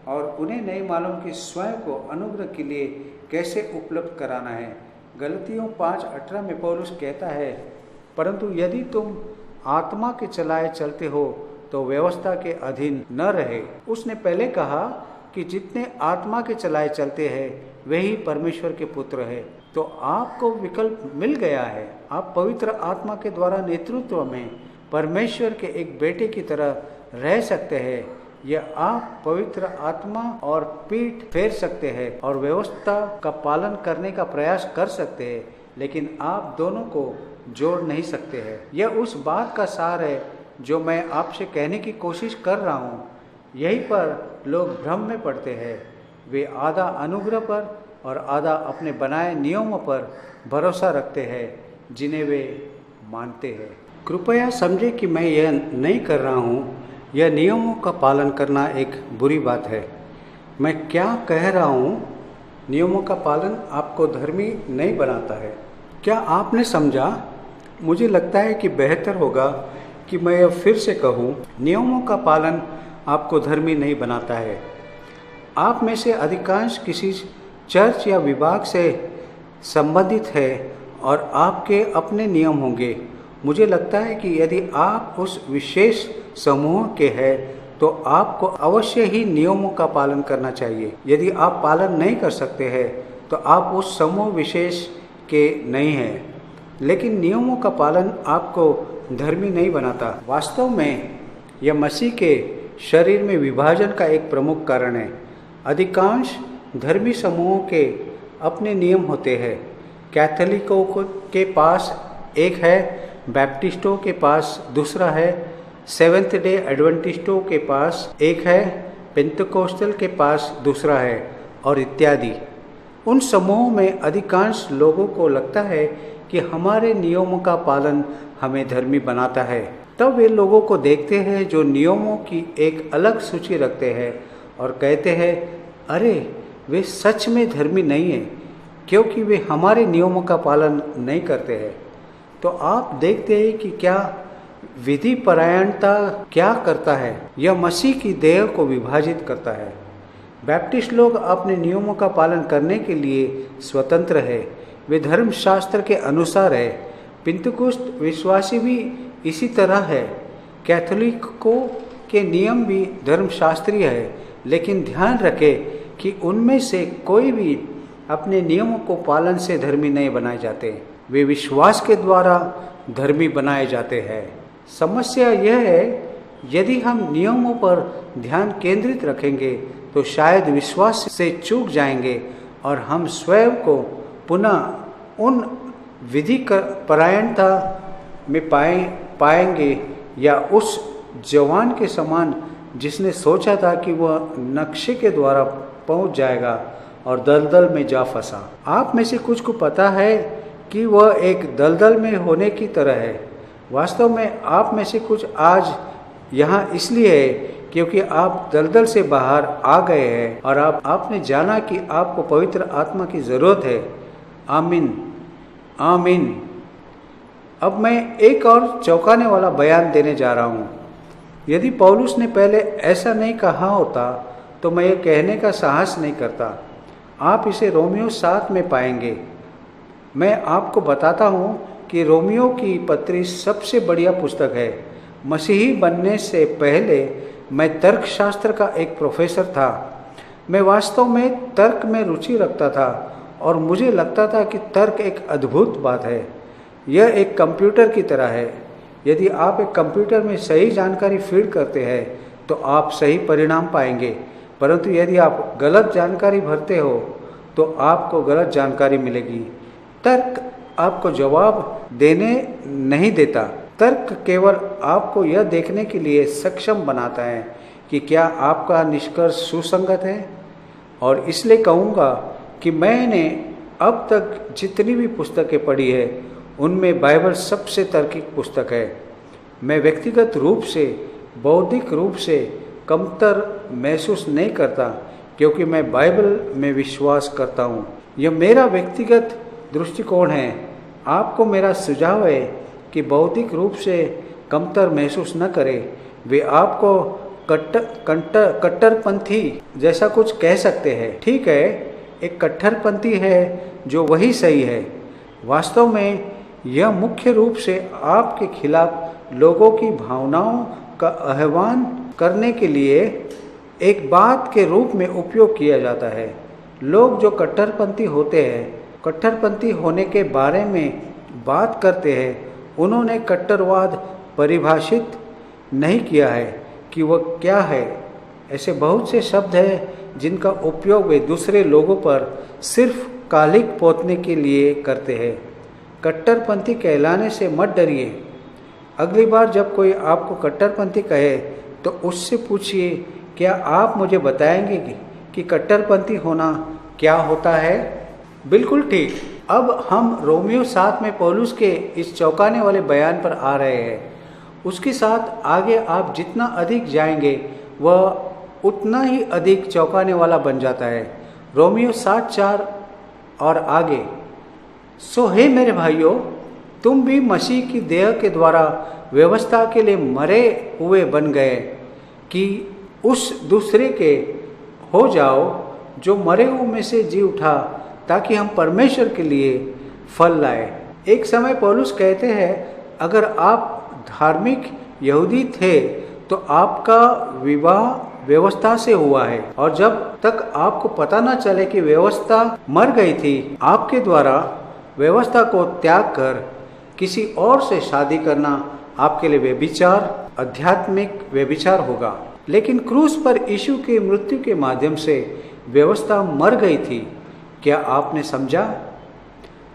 और उन्हें नहीं मालूम कि स्वयं को अनुग्रह के लिए कैसे उपलब्ध कराना है। गलतियों 5:18 में पौलुस कहता है, परंतु यदि तुम आत्मा के चलाए चलते हो तो व्यवस्था के अधीन न रहे। उसने पहले कहा कि जितने आत्मा के चलाए चलते हैं वे ही परमेश्वर के पुत्र है। तो आपको विकल्प मिल गया है। आप पवित्र आत्मा के द्वारा नेतृत्व में परमेश्वर के एक बेटे की तरह रह सकते हैं, या आप पवित्र आत्मा और पीठ फेर सकते हैं और व्यवस्था का पालन करने का प्रयास कर सकते हैं, लेकिन आप दोनों को जोड़ नहीं सकते हैं। यह उस बात का सार है जो मैं आपसे कहने की कोशिश कर रहा हूँ। यहीं पर लोग भ्रम में पड़ते हैं। वे आधा अनुग्रह पर और आधा अपने बनाए नियमों पर भरोसा रखते हैं जिन्हें वे मानते हैं। कृपया समझे कि मैं यह नहीं कर रहा हूँ, यह नियमों का पालन करना एक बुरी बात है। मैं क्या कह रहा हूँ, नियमों का पालन आपको धर्मी नहीं बनाता है। क्या आपने समझा? मुझे लगता है कि बेहतर होगा कि मैं यह फिर से कहूँ, नियमों का पालन आपको धर्मी नहीं बनाता है। आप में से अधिकांश किसी चर्च या विभाग से संबंधित है और आपके अपने नियम होंगे। मुझे लगता है कि यदि आप उस विशेष समूह के हैं तो आपको अवश्य ही नियमों का पालन करना चाहिए। यदि आप पालन नहीं कर सकते हैं तो आप उस समूह विशेष के नहीं हैं। लेकिन नियमों का पालन आपको धर्मी नहीं बनाता। वास्तव में यह मसीह के शरीर में विभाजन का एक प्रमुख कारण है। अधिकांश धर्मी समूहों के अपने नियम होते हैं। कैथोलिकों के पास एक है, बैप्टिस्टों के पास दूसरा है, सेवेंथ डे एडवेंटिस्टों के पास एक है, पेंतकोस्टल के पास दूसरा है और इत्यादि। उन समूहों में अधिकांश लोगों को लगता है कि हमारे नियमों का पालन हमें धर्मी बनाता है। तब वे लोगों को देखते हैं जो नियमों की एक अलग सूची रखते हैं और कहते हैं, अरे वे सच में धर्मी नहीं हैं क्योंकि वे हमारे नियमों का पालन नहीं करते हैं। तो आप देखते हैं कि क्या विधि परायणता क्या करता है। यह मसीह की देह को विभाजित करता है। बैप्टिस्ट लोग अपने नियमों का पालन करने के लिए स्वतंत्र है, वे धर्मशास्त्र के अनुसार है। पिंतकुस्त विश्वासी भी इसी तरह है। कैथोलिकों के नियम भी धर्मशास्त्रीय है, लेकिन ध्यान रखें कि उनमें से कोई भी अपने नियमों को पालन से धर्मी नहीं बनाए जाते, वे विश्वास के द्वारा धर्मी बनाए जाते हैं। समस्या यह है, यदि हम नियमों पर ध्यान केंद्रित रखेंगे तो शायद विश्वास से चूक जाएंगे और हम स्वयं को पुनः उन विधि परायणता में पाएंगे या उस जवान के समान जिसने सोचा था कि वह नक्शे के द्वारा पहुंच जाएगा और दलदल में जा फंसा। आप में से कुछ को पता है कि वह एक दलदल में होने की तरह है। वास्तव में आप में से कुछ आज यहाँ इसलिए है क्योंकि आप दलदल से बाहर आ गए हैं और आपने जाना कि आपको पवित्र आत्मा की जरूरत है। आमीन, आमीन। अब मैं एक और चौंकाने वाला बयान देने जा रहा हूँ। यदि पौलुस ने पहले ऐसा नहीं कहा होता तो मैं ये कहने का साहस नहीं करता। आप इसे रोमियो 7 में पाएंगे। मैं आपको बताता हूँ कि रोमियो की पत्री सबसे बढ़िया पुस्तक है। मसीही बनने से पहले मैं तर्कशास्त्र का एक प्रोफेसर था। मैं वास्तव में तर्क में रुचि रखता था और मुझे लगता था कि तर्क एक अद्भुत बात है। यह एक कंप्यूटर की तरह है। यदि आप एक कंप्यूटर में सही जानकारी फीड करते हैं तो आप सही परिणाम पाएंगे, परंतु यदि आप गलत जानकारी भरते हो तो आपको गलत जानकारी मिलेगी। तर्क आपको जवाब देने नहीं देता। तर्क केवल आपको यह देखने के लिए सक्षम बनाता है कि क्या आपका निष्कर्ष सुसंगत है। और इसलिए कहूँगा कि मैंने अब तक जितनी भी पुस्तकें पढ़ी है उनमें बाइबल सबसे तार्किक पुस्तक है। मैं व्यक्तिगत रूप से, बौद्धिक रूप से कमतर महसूस नहीं करता क्योंकि मैं बाइबल में विश्वास करता हूँ। यह मेरा व्यक्तिगत दृष्टिकोण है। आपको मेरा सुझाव है कि बौद्धिक रूप से कमतर महसूस न करें। वे आपको कट्टरपंथी जैसा कुछ कह सकते हैं। ठीक है, एक कट्टरपंथी है जो वही सही है। वास्तव में यह मुख्य रूप से आपके खिलाफ लोगों की भावनाओं का आह्वान करने के लिए एक बात के रूप में उपयोग किया जाता है। लोग जो कट्टरपंथी होते हैं, कट्टरपंथी होने के बारे में बात करते हैं, उन्होंने कट्टरवाद परिभाषित नहीं किया है कि वह क्या है। ऐसे बहुत से शब्द हैं जिनका उपयोग वे दूसरे लोगों पर सिर्फ कालिक पोतने के लिए करते हैं। कट्टरपंथी कहलाने से मत डरिए। अगली बार जब कोई आपको कट्टरपंथी कहे तो उससे पूछिए क्या आप मुझे बताएंगे कि कट्टरपंथी होना क्या होता है? बिल्कुल ठीक। अब हम रोमियो 7 में पौलुस के इस चौंकाने वाले बयान पर आ रहे हैं। उसके साथ आगे आप जितना अधिक जाएंगे वह उतना ही अधिक चौंकाने वाला बन जाता है। रोमियो 7:4 और आगे, सो हे मेरे भाइयों, तुम भी मसीह की देह के द्वारा व्यवस्था के लिए मरे हुए बन गए कि उस दूसरे के हो जाओ जो मरे हुए में से जी उठा, ताकि हम परमेश्वर के लिए फल लाए। एक समय पौलुस कहते हैं, अगर आप धार्मिक यहूदी थे तो आपका विवाह व्यवस्था से हुआ है, और जब तक आपको पता न चले कि व्यवस्था मर गई थी, आपके द्वारा व्यवस्था को त्याग कर किसी और से शादी करना आपके लिए व्यभिचार, आध्यात्मिक व्यभिचार होगा। लेकिन क्रूस पर यीशु की मृत्यु के माध्यम से व्यवस्था मर गई थी। क्या आपने समझा?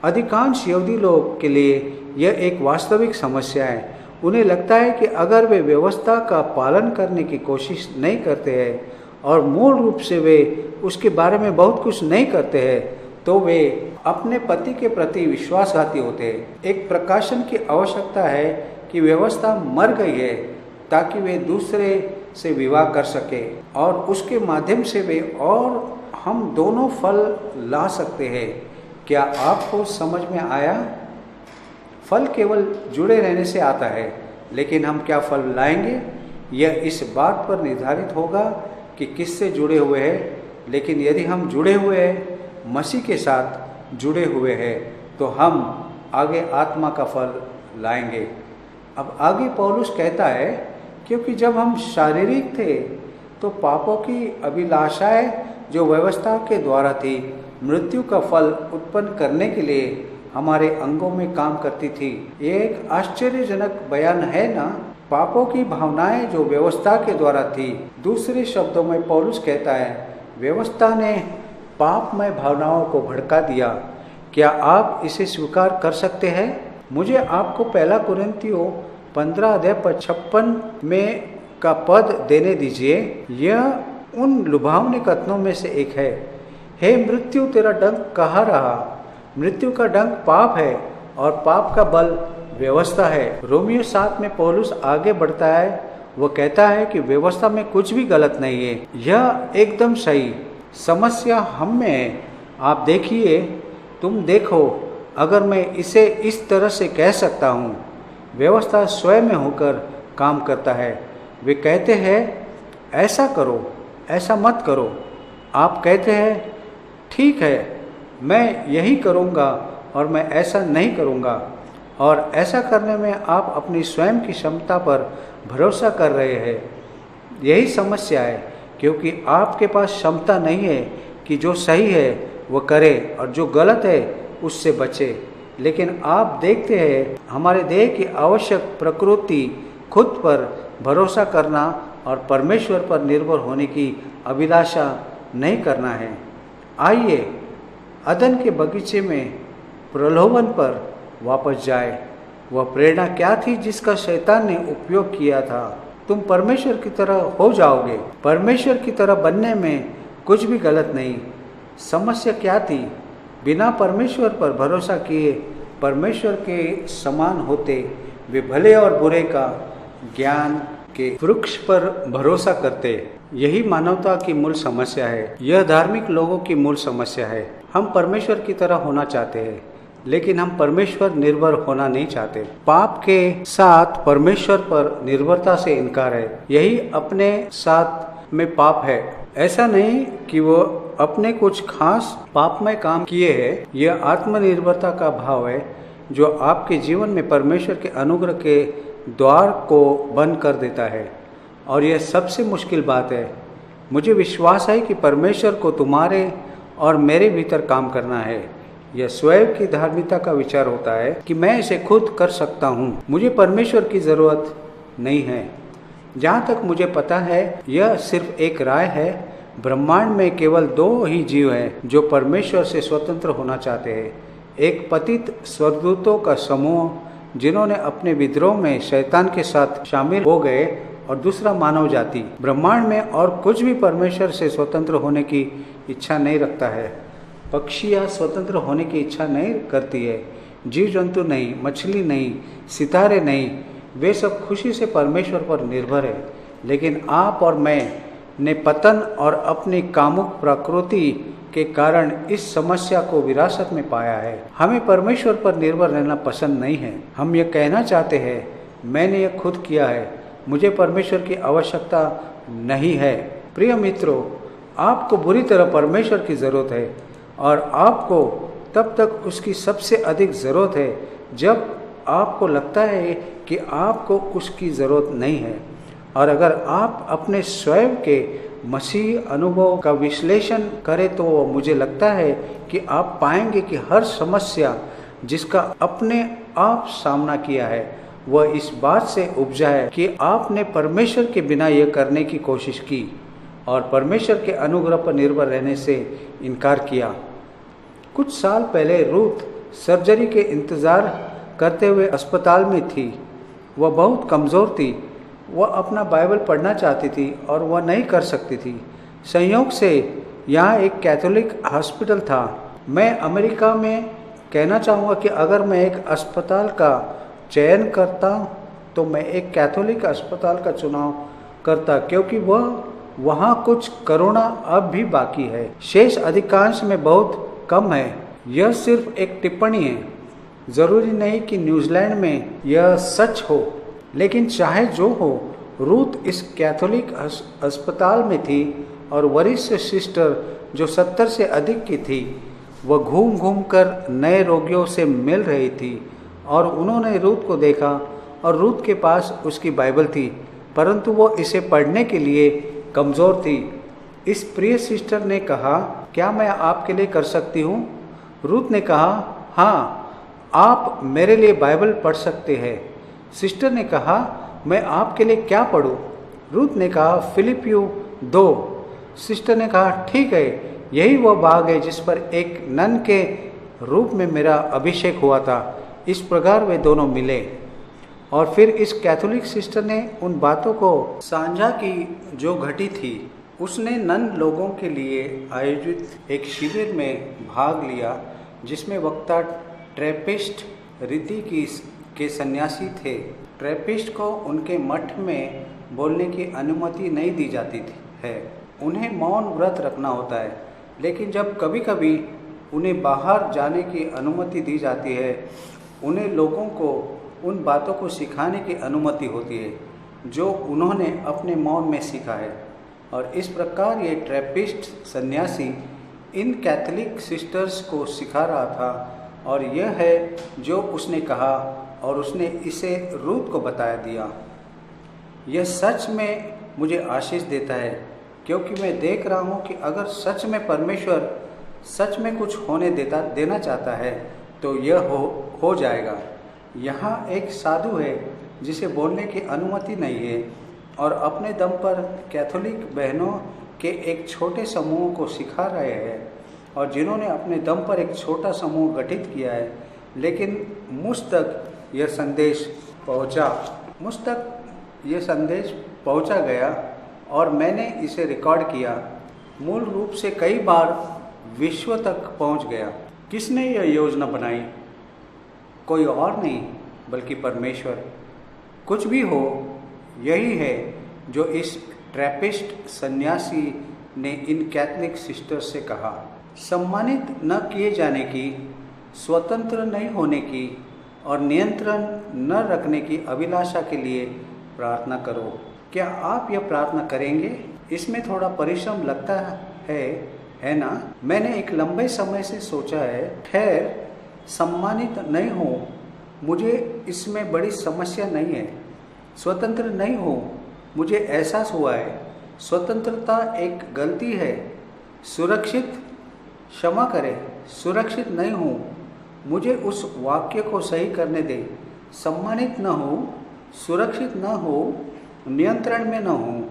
अधिकांश यहूदी लोग के लिए यह एक वास्तविक समस्या है। उन्हें लगता है कि अगर वे व्यवस्था का पालन करने की कोशिश नहीं करते हैं और मूल रूप से वे उसके बारे में बहुत कुछ नहीं करते हैं, तो वे अपने पति के प्रति विश्वासघाती होते हैं। एक प्रकाशन की आवश्यकता है कि व्यवस्था मर गई है ताकि वे दूसरे से विवाह कर सके और उसके माध्यम से वे और हम दोनों फल ला सकते हैं। क्या आपको समझ में आया? फल केवल जुड़े रहने से आता है, लेकिन हम क्या फल लाएंगे यह इस बात पर निर्धारित होगा कि किससे जुड़े हुए हैं। लेकिन यदि हम जुड़े हुए हैं, मसीह के साथ जुड़े हुए हैं, तो हम आगे आत्मा का फल लाएंगे। अब आगे पौलुस कहता है, क्योंकि जब हम शारीरिक थे तो पापों की अभिलाषाएं जो व्यवस्था के द्वारा थी, मृत्यु का फल उत्पन्न करने के लिए हमारे अंगों में काम करती थी। ये एक आश्चर्यजनक बयान है ना? पापों की भावनाएं जो व्यवस्था के द्वारा थी। दूसरे शब्दों में पौलुस कहता है, व्यवस्था ने पापमय भावनाओं को भड़का दिया। क्या आप इसे स्वीकार कर सकते हैं? मुझे आपको पहला कुरिन्थियों 15:56 में का पद देने दीजिए। यह उन लुभावने कथनों में से एक है। हे मृत्यु, तेरा डंक कहाँ रहा? मृत्यु का डंक पाप है और पाप का बल व्यवस्था है। रोमियो 7 में पौलुस आगे बढ़ता है। वह कहता है कि व्यवस्था में कुछ भी गलत नहीं है, यह एकदम सही। समस्या हम में है। आप देखिए, तुम देखो, अगर मैं इसे इस तरह से कह सकता हूँ, व्यवस्था स्वयं में होकर काम करता है। वे कहते हैं ऐसा करो, ऐसा मत करो। आप कहते हैं ठीक है, मैं यही करूँगा और मैं ऐसा नहीं करूँगा, और ऐसा करने में आप अपनी स्वयं की क्षमता पर भरोसा कर रहे हैं। यही समस्या है, क्योंकि आपके पास क्षमता नहीं है कि जो सही है वह करे और जो गलत है उससे बचे। लेकिन आप देखते हैं, हमारे देह की आवश्यक प्रकृति खुद पर भरोसा करना और परमेश्वर पर निर्भर होने की अभिलाषा नहीं करना है। आइए अदन के बगीचे में प्रलोभन पर वापस जाए। वह प्रेरणा क्या थी जिसका शैतान ने उपयोग किया था? तुम परमेश्वर की तरह हो जाओगे। परमेश्वर की तरह बनने में कुछ भी गलत नहीं। समस्या क्या थी? बिना परमेश्वर पर भरोसा किए परमेश्वर के समान होते वे भले और बुरे का ज्ञान के वृक्ष पर भरोसा करते। यही मानवता की मूल समस्या है। यह धार्मिक लोगों की मूल समस्या है। हम परमेश्वर की तरह होना चाहते हैं, लेकिन हम परमेश्वर निर्भर होना नहीं चाहते। पाप के साथ परमेश्वर पर निर्भरता से इनकार है। यही अपने साथ में पाप है। ऐसा नहीं कि वो अपने कुछ खास पापमय काम किए हैं। यह आत्मनिर्भरता का भाव है जो आपके जीवन में परमेश्वर के अनुग्रह के द्वार को बंद कर देता है। और यह सबसे मुश्किल बात है। मुझे विश्वास है कि परमेश्वर को तुम्हारे और मेरे भीतर काम करना है। यह स्वयं की धार्मिकता का विचार होता है कि मैं इसे खुद कर सकता हूँ, मुझे परमेश्वर की ज़रूरत नहीं है। जहाँ तक मुझे पता है, यह सिर्फ एक राय है। ब्रह्मांड में केवल 2 ही जीव हैं जो परमेश्वर से स्वतंत्र होना चाहते हैं। एक पतित स्वर्गदूतों का समूह जिन्होंने अपने विद्रोह में शैतान के साथ शामिल हो गए, और दूसरा मानव जाति। ब्रह्मांड में और कुछ भी परमेश्वर से स्वतंत्र होने की इच्छा नहीं रखता है। पक्षियाँ स्वतंत्र होने की इच्छा नहीं करती है, जीव जंतु नहीं, मछली नहीं, सितारे नहीं, वे सब खुशी से परमेश्वर पर निर्भर है। लेकिन आप और मैं ने पतन और अपनी कामुक प्रकृति के कारण इस समस्या को विरासत में पाया है। हमें परमेश्वर पर निर्भर रहना पसंद नहीं है। हम ये कहना चाहते हैं, मैंने ये खुद किया है, मुझे परमेश्वर की आवश्यकता नहीं है। प्रिय मित्रों, आपको बुरी तरह परमेश्वर की ज़रूरत है और आपको तब तक उसकी सबसे अधिक ज़रूरत है जब आपको लगता है कि आपको उसकी ज़रूरत नहीं है। और अगर आप अपने स्वयं के मसीह अनुभव का विश्लेषण करें तो मुझे लगता है कि आप पाएंगे कि हर समस्या जिसका अपने आप सामना किया है वह इस बात से उपजा है कि आपने परमेश्वर के बिना यह करने की कोशिश की और परमेश्वर के अनुग्रह पर निर्भर रहने से इनकार किया। कुछ साल पहले रूथ सर्जरी के इंतज़ार करते हुए अस्पताल में थी। वह बहुत कमज़ोर थी। वह अपना बाइबल पढ़ना चाहती थी और वह नहीं कर सकती थी। संयोग से यहाँ एक कैथोलिक हॉस्पिटल था। मैं अमेरिका में कहना चाहूँगा कि अगर मैं एक अस्पताल का चयन करता तो मैं एक कैथोलिक अस्पताल का चुनाव करता, क्योंकि वहाँ कुछ करुणा अब भी बाकी है। शेष अधिकांश में बहुत कम है। यह सिर्फ एक टिप्पणी है। ज़रूरी नहीं कि न्यूजीलैंड में यह सच हो, लेकिन चाहे जो हो, रूथ इस कैथोलिक अस्पताल में थी और वरिष्ठ सिस्टर जो 70 से अधिक की थी, वह घूम घूम कर नए रोगियों से मिल रही थी और उन्होंने रूथ को देखा और रूथ के पास उसकी बाइबल थी, परंतु वो इसे पढ़ने के लिए कमज़ोर थी। इस प्रिय सिस्टर ने कहा, क्या मैं आपके लिए कर सकती हूँ? रूथ ने कहा, हाँ, आप मेरे लिए बाइबल पढ़ सकते हैं। सिस्टर ने कहा, मैं आपके लिए क्या पढ़ूँ? रूथ ने कहा, फिलिपियो 2। सिस्टर ने कहा, ठीक है, यही वह भाग है जिस पर एक नन के रूप में मेरा अभिषेक हुआ था। इस प्रकार वे दोनों मिले और फिर इस कैथोलिक सिस्टर ने उन बातों को साझा की जो घटी थी। उसने नन लोगों के लिए आयोजित एक शिविर में भाग लिया जिसमें वक्ता ट्रैपिस्ट रीति के सन्यासी थे। ट्रैपिस्ट को उनके मठ में बोलने की अनुमति नहीं दी जाती है। उन्हें मौन व्रत रखना होता है, लेकिन जब कभी कभी उन्हें बाहर जाने की अनुमति दी जाती है, उन्हें लोगों को उन बातों को सिखाने की अनुमति होती है जो उन्होंने अपने मौन में सीखा है। और इस प्रकार ये ट्रैपिस्ट सन्यासी इन कैथोलिक सिस्टर्स को सिखा रहा था और यह है जो उसने कहा और उसने इसे रूथ को बता दिया। यह सच में मुझे आशीष देता है, क्योंकि मैं देख रहा हूँ कि अगर सच में परमेश्वर सच में कुछ होने देना चाहता है तो यह हो जाएगा। यहाँ एक साधु है जिसे बोलने की अनुमति नहीं है और अपने दम पर कैथोलिक बहनों के एक छोटे समूह को सिखा रहे हैं और जिन्होंने अपने दम पर एक छोटा समूह गठित किया है, लेकिन मुझ तक यह संदेश पहुंचा गया और मैंने इसे रिकॉर्ड किया। मूल रूप से कई बार विश्व तक पहुंच गया। किसने यह योजना बनाई? कोई और नहीं बल्कि परमेश्वर। कुछ भी हो, यही है जो इस ट्रैपिस्ट सन्यासी ने इन कैथोलिक सिस्टर्स से कहा। सम्मानित न किए जाने की, स्वतंत्र नहीं होने की और नियंत्रण न रखने की अभिलाषा के लिए प्रार्थना करो। क्या आप यह प्रार्थना करेंगे? इसमें थोड़ा परिश्रम लगता है ना? मैंने एक लंबे समय से सोचा है, खैर सम्मानित नहीं हो, मुझे इसमें बड़ी समस्या नहीं है। स्वतंत्र नहीं हो, मुझे एहसास हुआ है स्वतंत्रता एक गलती है। क्षमा करें, सुरक्षित नहीं हूँ, मुझे उस वाक्य को सही करने दें। सम्मानित न हो, सुरक्षित न हो, नियंत्रण में न हो।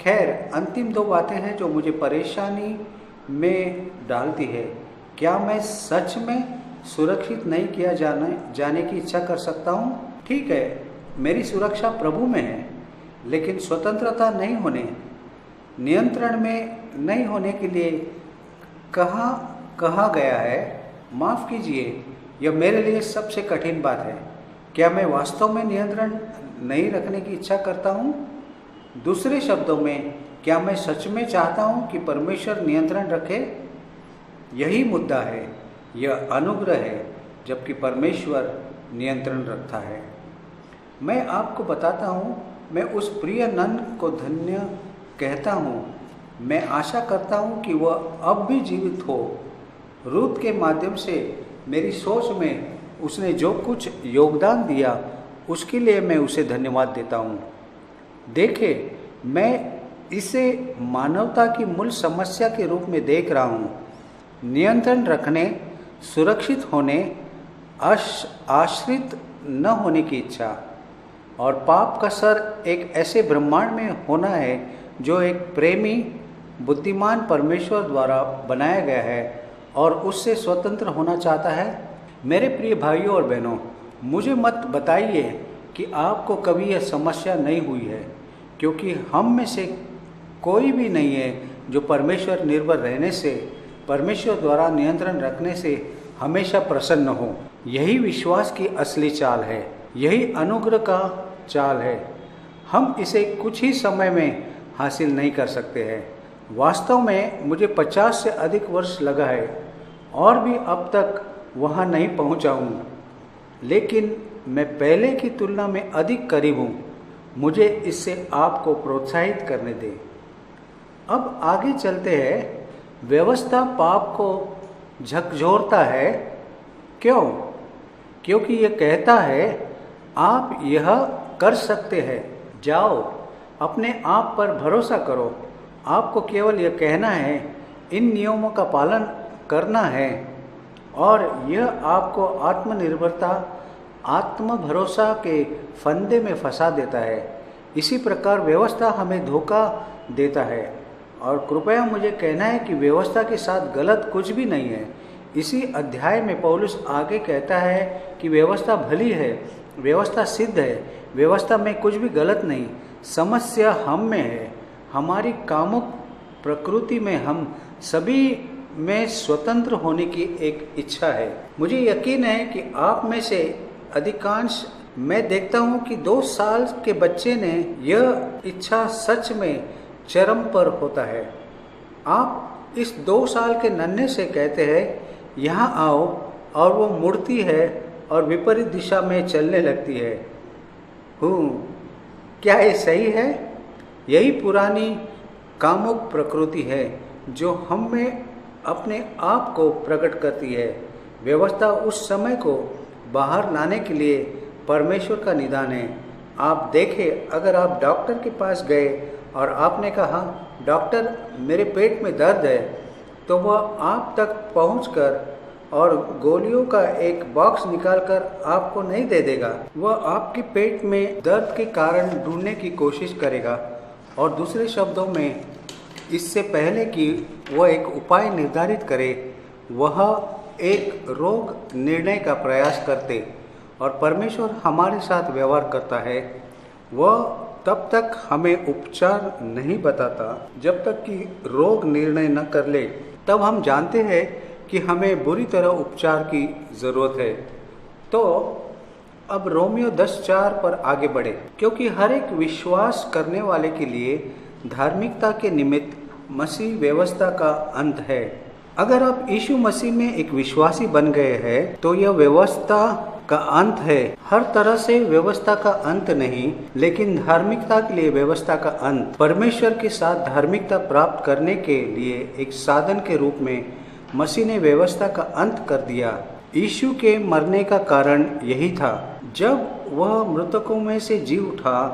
खैर, अंतिम दो बातें हैं जो मुझे परेशानी में डालती है। क्या मैं सच में सुरक्षित नहीं किया जाने की इच्छा कर सकता हूँ? ठीक है, मेरी सुरक्षा प्रभु में है। लेकिन स्वतंत्रता नहीं होने, नियंत्रण में नहीं होने के लिए कहा गया है। माफ़ कीजिए, यह मेरे लिए सबसे कठिन बात है। क्या मैं वास्तव में नियंत्रण नहीं रखने की इच्छा करता हूँ? दूसरे शब्दों में, क्या मैं सच में चाहता हूँ कि परमेश्वर नियंत्रण रखे? यही मुद्दा है। यह अनुग्रह है, जबकि परमेश्वर नियंत्रण रखता है। मैं आपको बताता हूँ, मैं उस प्रिय नन को धन्य कहता हूँ। मैं आशा करता हूँ कि वह अब भी जीवित हो। रूत के माध्यम से मेरी सोच में उसने जो कुछ योगदान दिया, उसके लिए मैं उसे धन्यवाद देता हूँ। देखिए, मैं इसे मानवता की मूल समस्या के रूप में देख रहा हूँ। नियंत्रण रखने, सुरक्षित होने, आश्रित न होने की इच्छा। और पाप का सर एक ऐसे ब्रह्मांड में होना है जो एक प्रेमी, बुद्धिमान परमेश्वर द्वारा बनाया गया है और उससे स्वतंत्र होना चाहता है। मेरे प्रिय भाइयों और बहनों, मुझे मत बताइए कि आपको कभी यह समस्या नहीं हुई है, क्योंकि हम में से कोई भी नहीं है जो परमेश्वर निर्भर रहने से, परमेश्वर द्वारा नियंत्रण रखने से हमेशा प्रसन्न हो। यही विश्वास की असली चाल है, यही अनुग्रह का चाल है। हम इसे कुछ ही समय में हासिल नहीं कर सकते हैं। वास्तव में मुझे 50 से अधिक वर्ष लगा है और भी अब तक वहाँ नहीं पहुँचा हूँ, लेकिन मैं पहले की तुलना में अधिक करीब हूँ। मुझे इससे आपको प्रोत्साहित करने दें। अब आगे चलते हैं। व्यवस्था पाप को झकझोरता है। क्यों? क्योंकि यह कहता है, आप यह कर सकते हैं, जाओ, अपने आप पर भरोसा करो। आपको केवल यह कहना है, इन नियमों का पालन करना है, और यह आपको आत्मनिर्भरता, आत्म भरोसा के फंदे में फंसा देता है। इसी प्रकार व्यवस्था हमें धोखा देता है। और कृपया मुझे कहना है कि व्यवस्था के साथ गलत कुछ भी नहीं है। इसी अध्याय में पौलुस आगे कहता है कि व्यवस्था भली है, व्यवस्था सिद्ध है, व्यवस्था में कुछ भी गलत नहीं। समस्या हम में है, हमारी कामुक प्रकृति में। हम सभी में स्वतंत्र होने की एक इच्छा है। मुझे यकीन है कि आप में से अधिकांश, मैं देखता हूँ कि 2 साल के बच्चे ने यह इच्छा सच में चरम पर होता है। आप इस 2 साल के नन्हे से कहते हैं, यहाँ आओ, और वो मुड़ती है और विपरीत दिशा में चलने लगती है। क्या ये सही है? यही पुरानी कामुक प्रकृति है जो हम में अपने आप को प्रकट करती है। व्यवस्था उस समय को बाहर लाने के लिए परमेश्वर का निदान है। आप देखें, अगर आप डॉक्टर के पास गए और आपने कहा, डॉक्टर मेरे पेट में दर्द है, तो वह आप तक पहुंचकर और गोलियों का एक बॉक्स निकालकर आपको नहीं दे देगा। वह आपके पेट में दर्द के कारण ढूंढने की कोशिश करेगा, और दूसरे शब्दों में, इससे पहले कि वह एक उपाय निर्धारित करे, वह एक रोग निर्णय का प्रयास करते। और परमेश्वर हमारे साथ व्यवहार करता है। वह तब तक हमें उपचार नहीं बताता जब तक कि रोग निर्णय न कर ले। तब हम जानते हैं कि हमें बुरी तरह उपचार की ज़रूरत है। तो अब रोमियो 10:4 पर आगे बढ़े। क्योंकि हर एक विश्वास करने वाले के लिए धार्मिकता के निमित्त मसीह व्यवस्था का अंत है। अगर आप यीशु मसीह में एक विश्वासी बन गए हैं, तो यह व्यवस्था का अंत है। हर तरह से व्यवस्था का अंत नहीं, लेकिन धार्मिकता के लिए व्यवस्था का अंत। परमेश्वर के साथ धार्मिकता प्राप्त करने के लिए एक साधन के रूप में मसीह ने व्यवस्था का अंत कर दिया। यीशु के मरने का कारण यही था। जब वह मृतकों में से जी उठा,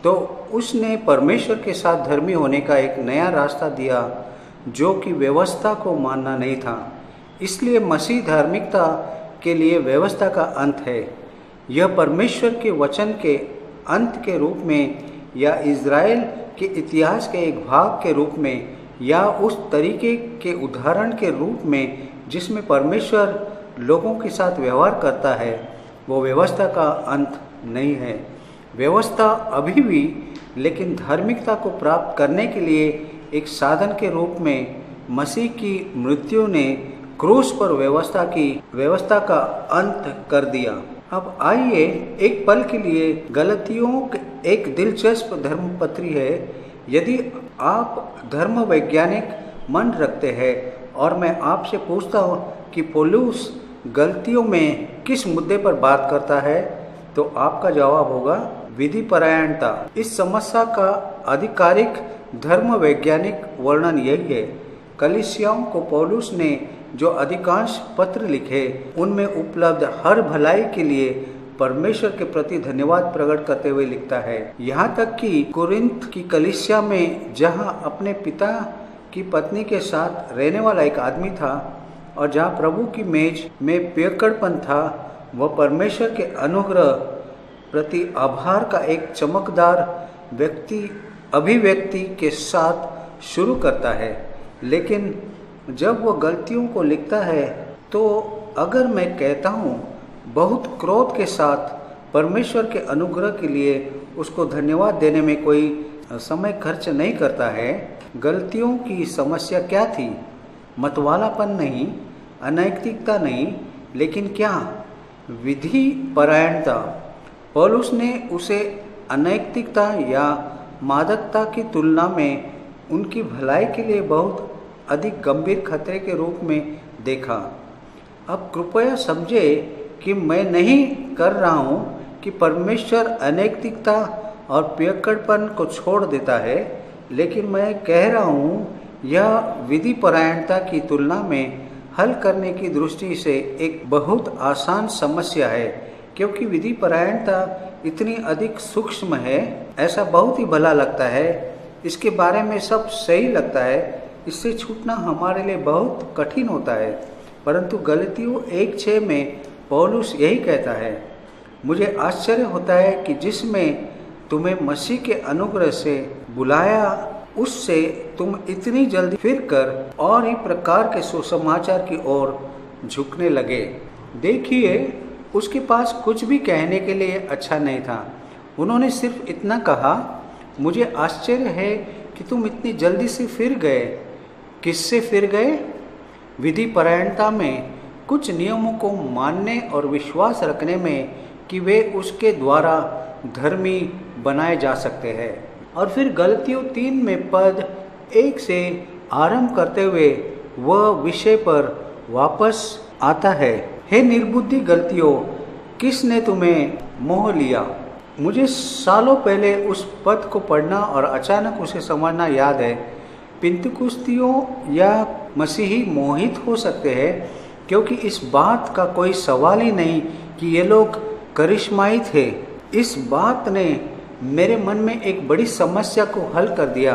तो उसने परमेश्वर के साथ धर्मी होने का एक नया रास्ता दिया, जो कि व्यवस्था को मानना नहीं था। इसलिए मसीह धार्मिकता के लिए व्यवस्था का अंत है। यह परमेश्वर के वचन के अंत के रूप में, या इज़राइल के इतिहास के एक भाग के रूप में, या उस तरीके के उदाहरण के रूप में जिसमें परमेश्वर लोगों के साथ व्यवहार करता है, वो व्यवस्था का अंत नहीं है। व्यवस्था अभी भी लेकिन धार्मिकता को प्राप्त करने के लिए एक साधन के रूप में मसीह की मृत्यु ने क्रूस पर व्यवस्था का अंत कर दिया। अब आइए एक पल के लिए गलतियों एक दिलचस्प धर्मपत्री है। यदि आप धर्म वैज्ञानिक मन रखते हैं और मैं आपसे पूछता हूँ कि पौलुस गलतियों में किस मुद्दे पर बात करता है, तो आपका जवाब होगा विधि परायणता। इस समस्या का आधिकारिक धर्म वैज्ञानिक वर्णन यही है। कलीसियाओं को पौलुस ने जो अधिकांश पत्र लिखे उनमें उपलब्ध हर भलाई के लिए परमेश्वर के प्रति धन्यवाद प्रकट करते हुए लिखता है। यहाँ तक कि कुरिन्थ की कलीसिया में जहाँ अपने पिता की पत्नी के साथ रहने वाला एक आदमी था और जहाँ प्रभु की मेज में पियक्कड़पन था, वह परमेश्वर के अनुग्रह प्रति आभार का एक चमकदार अभिव्यक्ति के साथ शुरू करता है। लेकिन जब वह गलतियों को लिखता है तो अगर मैं कहता हूँ बहुत क्रोध के साथ परमेश्वर के अनुग्रह के लिए उसको धन्यवाद देने में कोई समय खर्च नहीं करता है। गलतियों की समस्या क्या थी? मतवालापन नहीं, अनैतिकता नहीं, लेकिन क्या? विधि परायणता। पौलुस ने उसे अनैतिकता या मादकता की तुलना में उनकी भलाई के लिए बहुत अधिक गंभीर खतरे के रूप में देखा। अब कृपया समझे कि मैं नहीं कर रहा हूँ कि परमेश्वर अनैतिकता और पियक्कड़पन को छोड़ देता है, लेकिन मैं कह रहा हूँ यह विधि परायणता की तुलना में हल करने की दृष्टि से एक बहुत आसान समस्या है, क्योंकि विधि परायणता इतनी अधिक सूक्ष्म है। ऐसा बहुत ही भला लगता है, इसके बारे में सब सही लगता है, इससे छूटना हमारे लिए बहुत कठिन होता है। परंतु गलतियों 1:6 में पौलुस यही कहता है, मुझे आश्चर्य होता है कि जिसमें तुम्हें मसीह के अनुग्रह से बुलाया उससे तुम इतनी जल्दी फिरकर और ही प्रकार के सुसमाचार की ओर झुकने लगे। देखिए, उसके पास कुछ भी कहने के लिए अच्छा नहीं था। उन्होंने सिर्फ इतना कहा, मुझे आश्चर्य है कि तुम इतनी जल्दी से फिर गए। किससे फिर गए? विधि परायणता में कुछ नियमों को मानने और विश्वास रखने में कि वे उसके द्वारा धर्मी बनाए जा सकते हैं। और फिर गलतियों 3 में पद 1 से आरंभ करते हुए वह विषय पर वापस आता है। हे निर्बुद्धि गलतियों, किसने तुम्हें मोह लिया? मुझे सालों पहले उस पद को पढ़ना और अचानक उसे समझना याद है। पिंतकुस्तियों या मसीही मोहित हो सकते हैं, क्योंकि इस बात का कोई सवाल ही नहीं कि ये लोग करिश्माई थे। इस बात ने मेरे मन में एक बड़ी समस्या को हल कर दिया,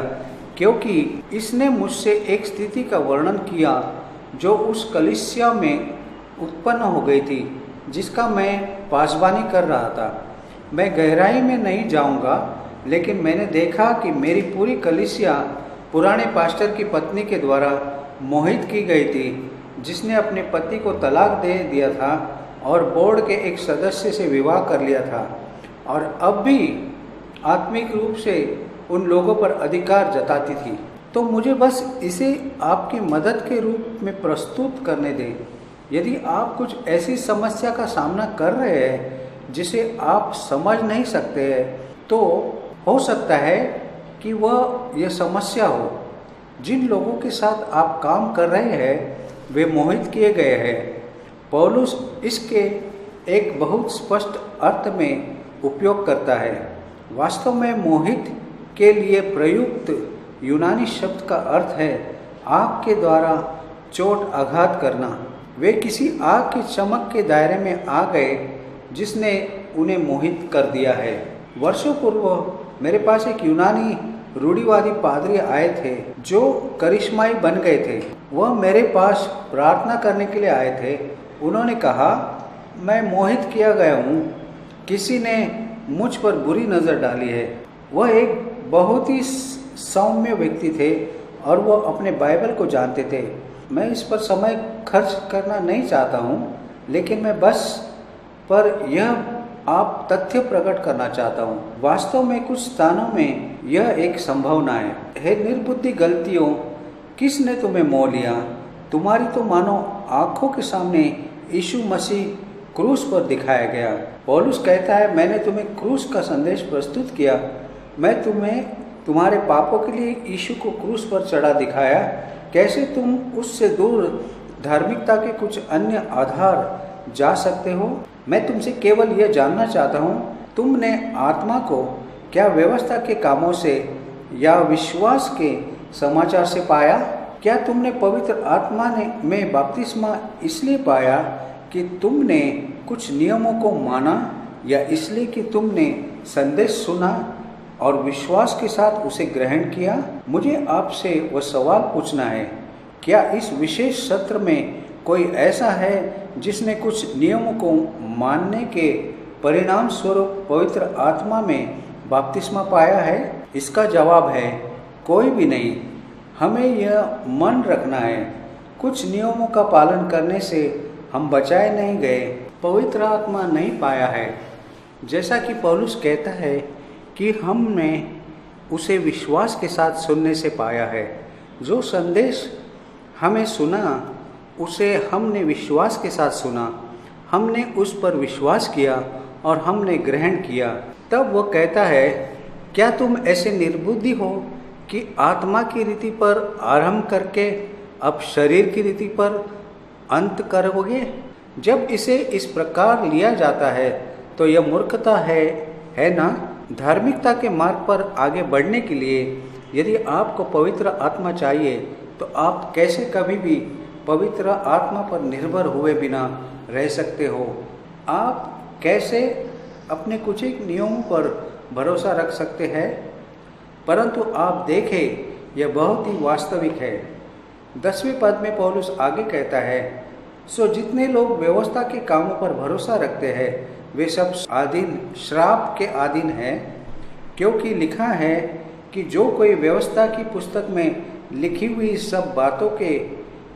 क्योंकि इसने मुझसे एक स्थिति का वर्णन किया जो उस कलीसिया में उत्पन्न हो गई थी, जिसका मैं पासबानी कर रहा था। मैं गहराई में नहीं जाऊंगा, लेकिन मैंने देखा कि मेरी पूरी कलीसिया पुराने पास्टर की पत्नी के द्वारा मोहित की गई थी, जिसने अपने पति को तलाक दे दिया था और बोर्ड के एक सदस्य से विवाह कर लिया था और अब भी आत्मिक रूप से उन लोगों पर अधिकार जताती थी। तो मुझे बस इसे आपकी मदद के रूप में प्रस्तुत करने दें। यदि आप कुछ ऐसी समस्या का सामना कर रहे हैं जिसे आप समझ नहीं सकते हैं, तो हो सकता है कि वह यह समस्या हो। जिन लोगों के साथ आप काम कर रहे हैं वे मोहित किए गए हैं। पौलुस इसके एक बहुत स्पष्ट अर्थ में उपयोग करता है। वास्तव में मोहित के लिए प्रयुक्त यूनानी शब्द का अर्थ है आग के द्वारा चोट आघात करना। वे किसी आग की चमक के दायरे में आ गए जिसने उन्हें मोहित कर दिया है। वर्षों पूर्व मेरे पास एक यूनानी रूढ़िवादी पादरी आए थे जो करिश्माई बन गए थे। वह मेरे पास प्रार्थना करने के लिए आए थे। उन्होंने कहा, मैं मोहित किया गया हूँ, किसी ने मुझ पर बुरी नज़र डाली है। वह एक बहुत ही सौम्य व्यक्ति थे और वह अपने बाइबल को जानते थे। मैं इस पर समय खर्च करना नहीं चाहता हूँ, लेकिन मैं बस पर यह आप तथ्य प्रकट करना चाहता हूँ। वास्तव में कुछ स्थानों में यह एक संभावना है। हे निर्बुद्धि गलतियों, किसने तुम्हें मोह लिया? तुम्हारी तो मानो आंखों के सामने यीशु मसीह क्रूस पर दिखाया गया। पौलुस कहता है, मैंने तुम्हें क्रूस का संदेश प्रस्तुत किया। मैं तुम्हें तुम्हारे पापों के लिए यीशु को क्रूस पर चढ़ा दिखाया। कैसे तुम उससे दूर धार्मिकता के कुछ अन्य आधार जा सकते हो? मैं तुमसे केवल यह जानना चाहता हूँ, तुमने आत्मा को क्या व्यवस्था के कामों से या विश्वास के समाचार से पाया? क्या तुमने पवित्र आत्मा में बपतिस्मा इसलिए पाया कि तुमने कुछ नियमों को माना, या इसलिए कि तुमने संदेश सुना और विश्वास के साथ उसे ग्रहण किया? मुझे आपसे वह सवाल पूछना है, क्या इस विशेष सत्र में कोई ऐसा है जिसने कुछ नियमों को मानने के परिणाम स्वरूप पवित्र आत्मा में बपतिस्मा पाया है? इसका जवाब है कोई भी नहीं। हमें यह मन रखना है, कुछ नियमों का पालन करने से हम बचाए नहीं गए, पवित्र आत्मा नहीं पाया है। जैसा कि पौलुस कहता है कि हमने उसे विश्वास के साथ सुनने से पाया है। जो संदेश हमें सुना उसे हमने विश्वास के साथ सुना, हमने उस पर विश्वास किया और हमने ग्रहण किया। तब वो कहता है, क्या तुम ऐसे निर्बुद्धि हो कि आत्मा की रीति पर आरंभ करके अब शरीर की रीति पर अंत करोगे? जब इसे इस प्रकार लिया जाता है तो यह मूर्खता है ना? धार्मिकता के मार्ग पर आगे बढ़ने के लिए यदि आपको पवित्र आत्मा चाहिए तो आप कैसे कभी भी पवित्र आत्मा पर निर्भर हुए बिना रह सकते हो? आप कैसे अपने कुछ एक नियमों पर भरोसा रख सकते हैं? परंतु आप देखें, यह बहुत ही वास्तविक है। 10वें पद में पौलुस आगे कहता है, सो जितने लोग व्यवस्था के कामों पर भरोसा रखते हैं वे सब श्राप के अधीन हैं, क्योंकि लिखा है कि जो कोई व्यवस्था की पुस्तक में लिखी हुई सब बातों के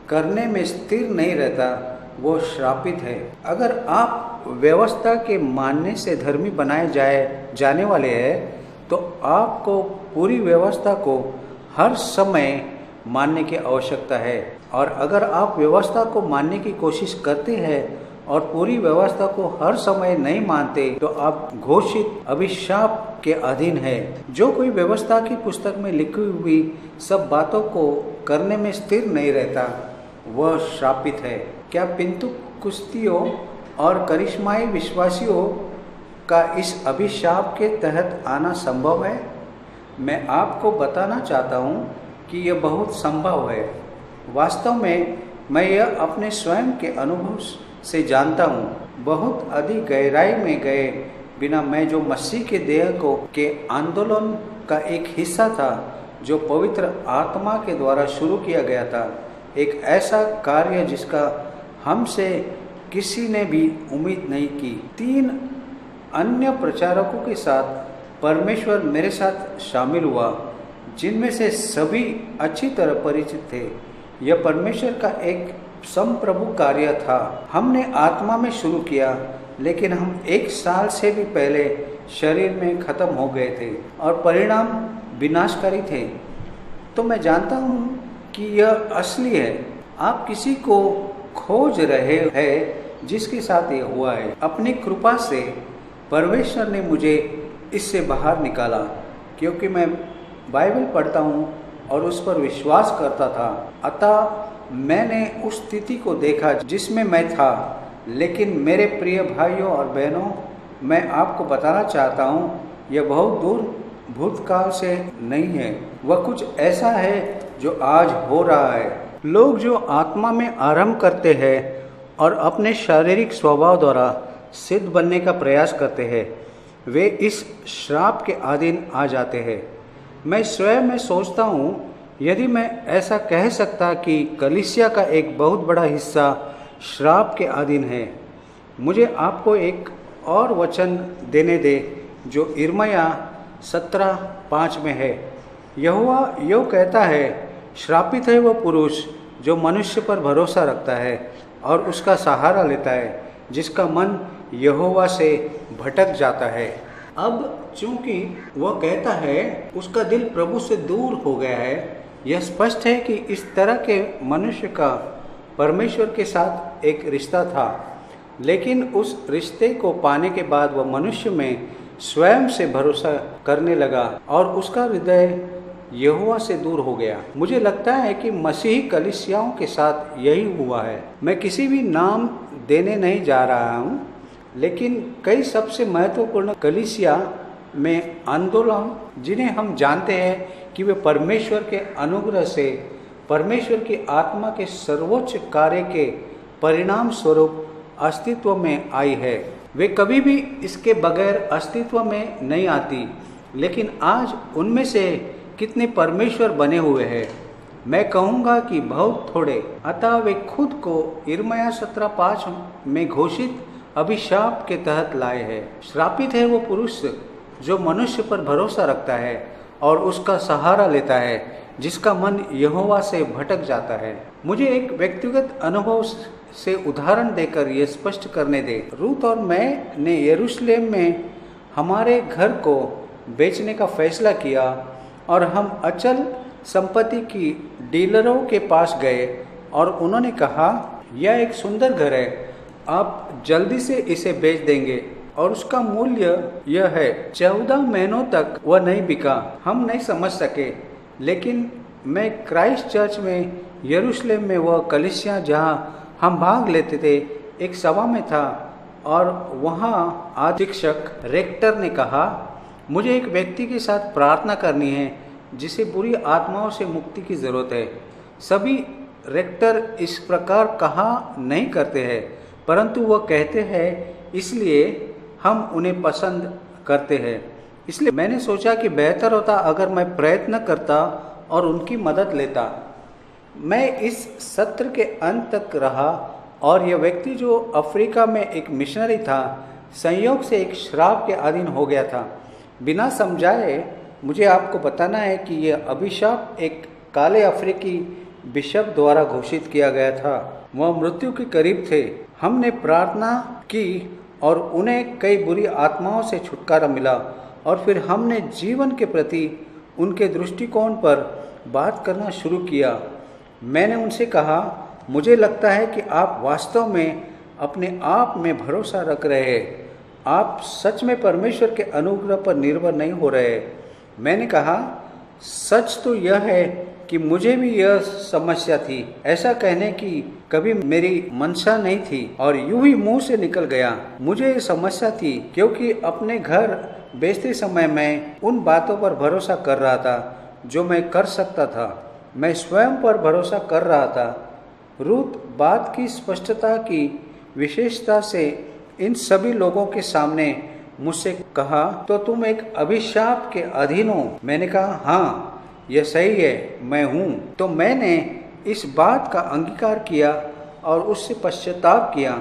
करने में स्थिर नहीं रहता वो श्रापित है। अगर आप व्यवस्था के मानने से धर्मी बनाए जाने वाले हैं तो आपको पूरी व्यवस्था को हर समय मानने की आवश्यकता है, और अगर आप व्यवस्था को मानने की कोशिश करते हैं और पूरी व्यवस्था को हर समय नहीं मानते तो आप घोषित अभिशाप के अधीन है। जो कोई व्यवस्था की पुस्तक में लिखी हुई सब बातों को करने में स्थिर नहीं रहता वह श्रापित है। क्या पिंतु कुश्तियों और करिश्माई विश्वासियों का इस अभिशाप के तहत आना संभव है? मैं आपको बताना चाहता हूँ कि यह बहुत संभव है। वास्तव में मैं यह अपने स्वयं के अनुभव से जानता हूँ। बहुत अधिक गहराई में गए बिना मैं जो मसीह के देह के आंदोलन का एक हिस्सा था जो पवित्र आत्मा के द्वारा शुरू किया गया था, एक ऐसा कार्य जिसका हमसे किसी ने भी उम्मीद नहीं की। 3 अन्य प्रचारकों के साथ परमेश्वर मेरे साथ शामिल हुआ, जिनमें से सभी अच्छी तरह परिचित थे। यह परमेश्वर का एक संप्रभु कार्य था। हमने आत्मा में शुरू किया, लेकिन हम 1 साल से भी पहले शरीर में खत्म हो गए थे और परिणाम विनाशकारी थे। तो मैं जानता हूँ कि यह असली है। आप किसी को खोज रहे हैं जिसके साथ यह हुआ है। अपनी कृपा से परमेश्वर ने मुझे इससे बाहर निकाला, क्योंकि मैं बाइबल पढ़ता हूँ और उस पर विश्वास करता था। अतः मैंने उस स्थिति को देखा जिसमें मैं था। लेकिन मेरे प्रिय भाइयों और बहनों, मैं आपको बताना चाहता हूँ, यह बहुत दूर भूतकाल से नहीं है, वह कुछ ऐसा है जो आज हो रहा है। लोग जो आत्मा में आरंभ करते हैं और अपने शारीरिक स्वभाव द्वारा सिद्ध बनने का प्रयास करते हैं, वे इस श्राप के अधीन आ जाते हैं। मैं स्वयं में सोचता हूँ, यदि मैं ऐसा कह सकता कि कलीसिया का एक बहुत बड़ा हिस्सा श्राप के अधीन है। मुझे आपको एक और वचन देने दे जो यिर्मयाह 17:5 में है। यहोवा यूँ कहता है, श्रापित है वह पुरुष जो मनुष्य पर भरोसा रखता है और उसका सहारा लेता है, जिसका मन यहोवा से भटक जाता है। अब चूंकि वह कहता है उसका दिल प्रभु से दूर हो गया है, यह स्पष्ट है कि इस तरह के मनुष्य का परमेश्वर के साथ एक रिश्ता था, लेकिन उस रिश्ते को पाने के बाद वह मनुष्य में स्वयं से भरोसा करने लगा और उसका हृदय यहोवा से दूर हो गया। मुझे लगता है कि मसीही कलीसियाओं के साथ यही हुआ है। मैं किसी भी नाम देने नहीं जा रहा हूँ, लेकिन कई सबसे महत्वपूर्ण कलीसिया में आंदोलन जिन्हें हम जानते हैं कि वे परमेश्वर के अनुग्रह से परमेश्वर की आत्मा के सर्वोच्च कार्य के परिणाम स्वरूप अस्तित्व में आई है, वे कभी भी इसके बगैर अस्तित्व में नहीं आती। लेकिन आज उनमें से कितने परमेश्वर बने हुए हैं? मैं कहूँगा कि बहुत थोड़े। अतः वे खुद को यिर्मयाह 17:5 में घोषित अभिशाप के तहत लाए हैं। श्रापित है वो पुरुष जो मनुष्य पर भरोसा रखता है और उसका सहारा लेता है, जिसका मन यहोवा से भटक जाता है। मुझे एक व्यक्तिगत अनुभव से उदाहरण देकर यह स्पष्ट करने दे। रूत और मैं ने यरूशलेम में हमारे घर को बेचने का फैसला किया और हम अचल संपत्ति की डीलरों के पास गए और उन्होंने कहा, यह एक सुंदर घर है, आप जल्दी से इसे बेच देंगे और उसका मूल्य यह है। 14 महीनों तक वह नहीं बिका। हम नहीं समझ सके, लेकिन मैं क्राइस्ट चर्च में यरूशलेम में वह कलीसिया जहाँ हम भाग लेते थे एक सभा में था और वहाँ अधीक्षक रेक्टर ने कहा, मुझे एक व्यक्ति के साथ प्रार्थना करनी है जिसे बुरी आत्माओं से मुक्ति की ज़रूरत है। सभी रेक्टर इस प्रकार कहा नहीं करते हैं, परंतु वह कहते हैं इसलिए हम उन्हें पसंद करते हैं। इसलिए मैंने सोचा कि बेहतर होता अगर मैं प्रयत्न करता और उनकी मदद लेता। मैं इस सत्र के अंत तक रहा और यह व्यक्ति जो अफ्रीका में एक मिशनरी था, संयोग से एक श्राप के अधीन हो गया था। बिना समझाए मुझे आपको बताना है कि यह अभिशाप एक काले अफ्रीकी बिशप द्वारा घोषित किया गया था। वह मृत्यु के करीब थे। हमने प्रार्थना की और उन्हें कई बुरी आत्माओं से छुटकारा मिला और फिर हमने जीवन के प्रति उनके दृष्टिकोण पर बात करना शुरू किया। मैंने उनसे कहा, मुझे लगता है कि आप वास्तव में अपने आप में भरोसा रख रहे हैं, आप सच में परमेश्वर के अनुग्रह पर निर्भर नहीं हो रहे। मैंने कहा, सच तो यह है कि मुझे भी यह समस्या थी। ऐसा कहने की कभी मेरी मंशा नहीं थी और यूं ही मुंह से निकल गया। मुझे ये समस्या थी क्योंकि अपने घर बेचते समय मैं उन बातों पर भरोसा कर रहा था जो मैं कर सकता था। मैं स्वयं पर भरोसा कर रहा था। रूत बात की स्पष्टता की विशेषता से इन सभी लोगों के सामने मुझसे कहा, तो तुम एक अभिशाप के अधीन हो? मैंने कहा, हाँ यह सही है, मैं हूँ। तो मैंने इस बात का अंगीकार किया और उससे पश्चाताप किया,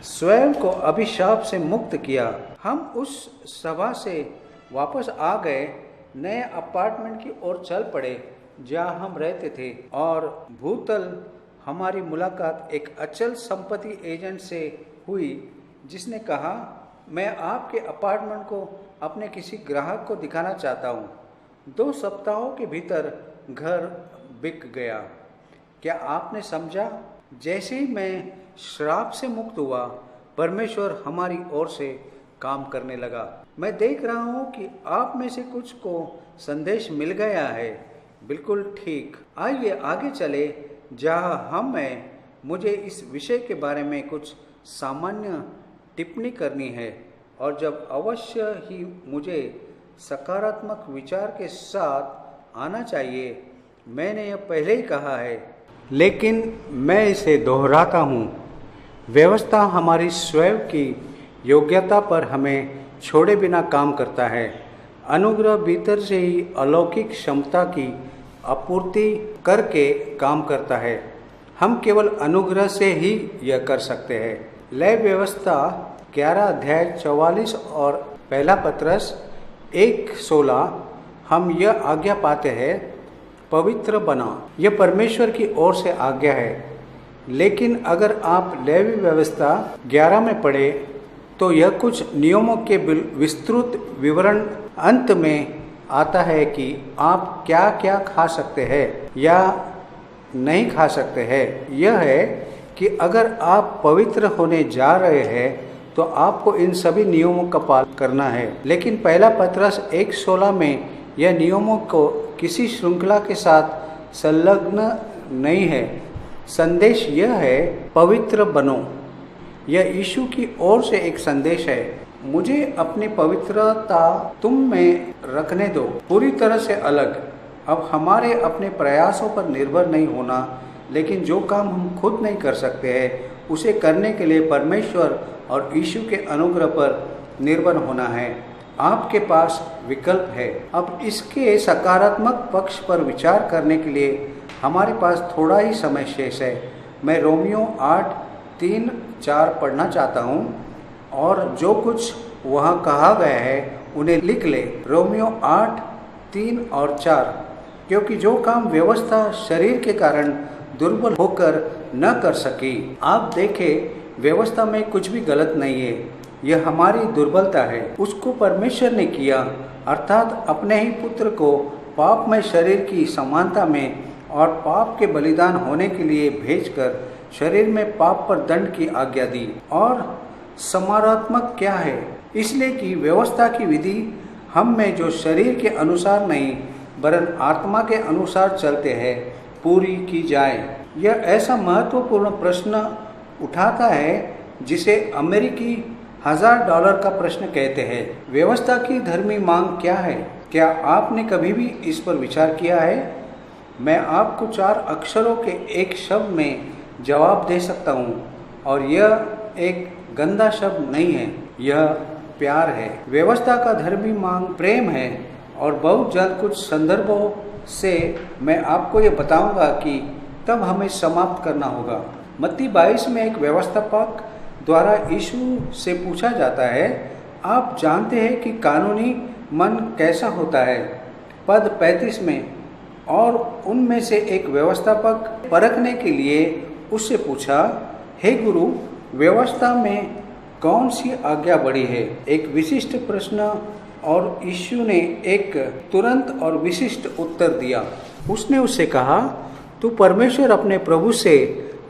स्वयं को अभिशाप से मुक्त किया। हम उस सभा से वापस आ गए, नए अपार्टमेंट की ओर चल पड़े जहाँ हम रहते थे और भूतल हमारी मुलाकात एक अचल संपत्ति एजेंट से हुई जिसने कहा, मैं आपके अपार्टमेंट को अपने किसी ग्राहक को दिखाना चाहता हूँ। 2 सप्ताहों के भीतर घर बिक गया। क्या आपने समझा? जैसे ही मैं श्राप से मुक्त हुआ, परमेश्वर हमारी ओर से काम करने लगा। मैं देख रहा हूँ कि आप में से कुछ को संदेश मिल गया है। बिल्कुल ठीक। आइए आगे चले जहाँ मुझे इस विषय के बारे में कुछ सामान्य टिप्पणी करनी है और जब अवश्य ही मुझे सकारात्मक विचार के साथ आना चाहिए। मैंने यह पहले ही कहा है, लेकिन मैं इसे दोहराता हूँ। व्यवस्था हमारी स्वयं की योग्यता पर हमें छोड़े बिना काम करता है। अनुग्रह भीतर से ही अलौकिक क्षमता की आपूर्ति करके काम करता है। हम केवल अनुग्रह से ही यह कर सकते हैं। लय व्यवस्था 11 अध्याय 44 और पहला पत्रस 1:16 हम यह आज्ञा पाते हैं, पवित्र बना। यह परमेश्वर की ओर से आज्ञा है। लेकिन अगर आप लेवी व्यवस्था 11 में पढ़े तो यह कुछ नियमों के विस्तृत विवरण अंत में आता है कि आप क्या क्या खा सकते हैं या नहीं खा सकते हैं। यह है कि अगर आप पवित्र होने जा रहे हैं तो आपको इन सभी नियमों का पालन करना है। लेकिन पहला पत्रस 1:16 में यह नियमों को किसी श्रृंखला के साथ संलग्न नहीं है। संदेश यह है, पवित्र बनो। यह यीशु की ओर से एक संदेश है। मुझे अपनी पवित्रता तुम में रखने दो, पूरी तरह से अलग। अब हमारे अपने प्रयासों पर निर्भर नहीं होना, लेकिन जो काम हम खुद नहीं कर सकते हैं उसे करने के लिए परमेश्वर और यीशु के अनुग्रह पर निर्भर होना है। आपके पास विकल्प है। अब इसके सकारात्मक पक्ष पर विचार करने के लिए हमारे पास थोड़ा ही समय शेष है। मैं रोमियो 8:3-4 पढ़ना चाहता हूँ और जो कुछ वहाँ कहा गया है उन्हें लिख ले। रोमियो 8:3 और 4। क्योंकि जो काम व्यवस्था शरीर के कारण दुर्बल होकर न कर सकी। आप देखें, व्यवस्था में कुछ भी गलत नहीं है, यह हमारी दुर्बलता है। उसको परमेश्वर ने किया, अर्थात अपने ही पुत्र को पापमय शरीर की समानता में और पाप के बलिदान होने के लिए भेजकर शरीर में पाप पर दंड की आज्ञा दी। और समारात्मक क्या है? इसलिए कि व्यवस्था की विधि हम में जो शरीर के अनुसार नहीं वरन आत्मा के अनुसार चलते हैं पूरी की जाए। यह ऐसा महत्वपूर्ण प्रश्न उठाता है जिसे अमेरिकी $1000 का प्रश्न कहते हैं। व्यवस्था की धर्मी मांग क्या है? क्या आपने कभी भी इस पर विचार किया है? मैं आपको 4 अक्षरों के एक शब्द में जवाब दे सकता हूँ और यह एक गंदा शब्द नहीं है, यह प्यार है। व्यवस्था का धर्मी मांग प्रेम है और बहुत जल्द कुछ संदर्भों से मैं आपको ये बताऊंगा कि तब हमें समाप्त करना होगा। मत्ती 22 में एक व्यवस्थापक द्वारा यीशु से पूछा जाता है, आप जानते हैं कि कानूनी मन कैसा होता है? पद 35 में, और उनमें से एक व्यवस्थापक परखने के लिए उससे पूछा, हे गुरु, व्यवस्था में कौन सी आज्ञा बड़ी है? एक विशिष्ट प्रश्न, और यीशु ने एक तुरंत और विशिष्ट उत्तर दिया। उसने उससे कहा, तू परमेश्वर अपने प्रभु से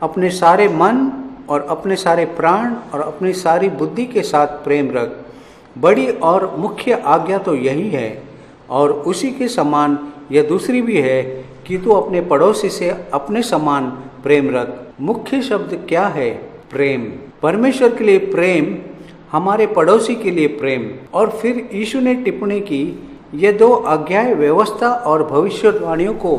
अपने सारे मन और अपने सारे प्राण और अपनी सारी बुद्धि के साथ प्रेम रख। बड़ी और मुख्य आज्ञा तो यही है, और उसी के समान यह दूसरी भी है कि तू अपने पड़ोसी से अपने समान प्रेम रख। मुख्य शब्द क्या है? प्रेम। परमेश्वर के लिए प्रेम, हमारे पड़ोसी के लिए प्रेम। और फिर यीशु ने टिप्पणी की, ये 2 आज्ञाएं व्यवस्था और भविष्यवाणियों को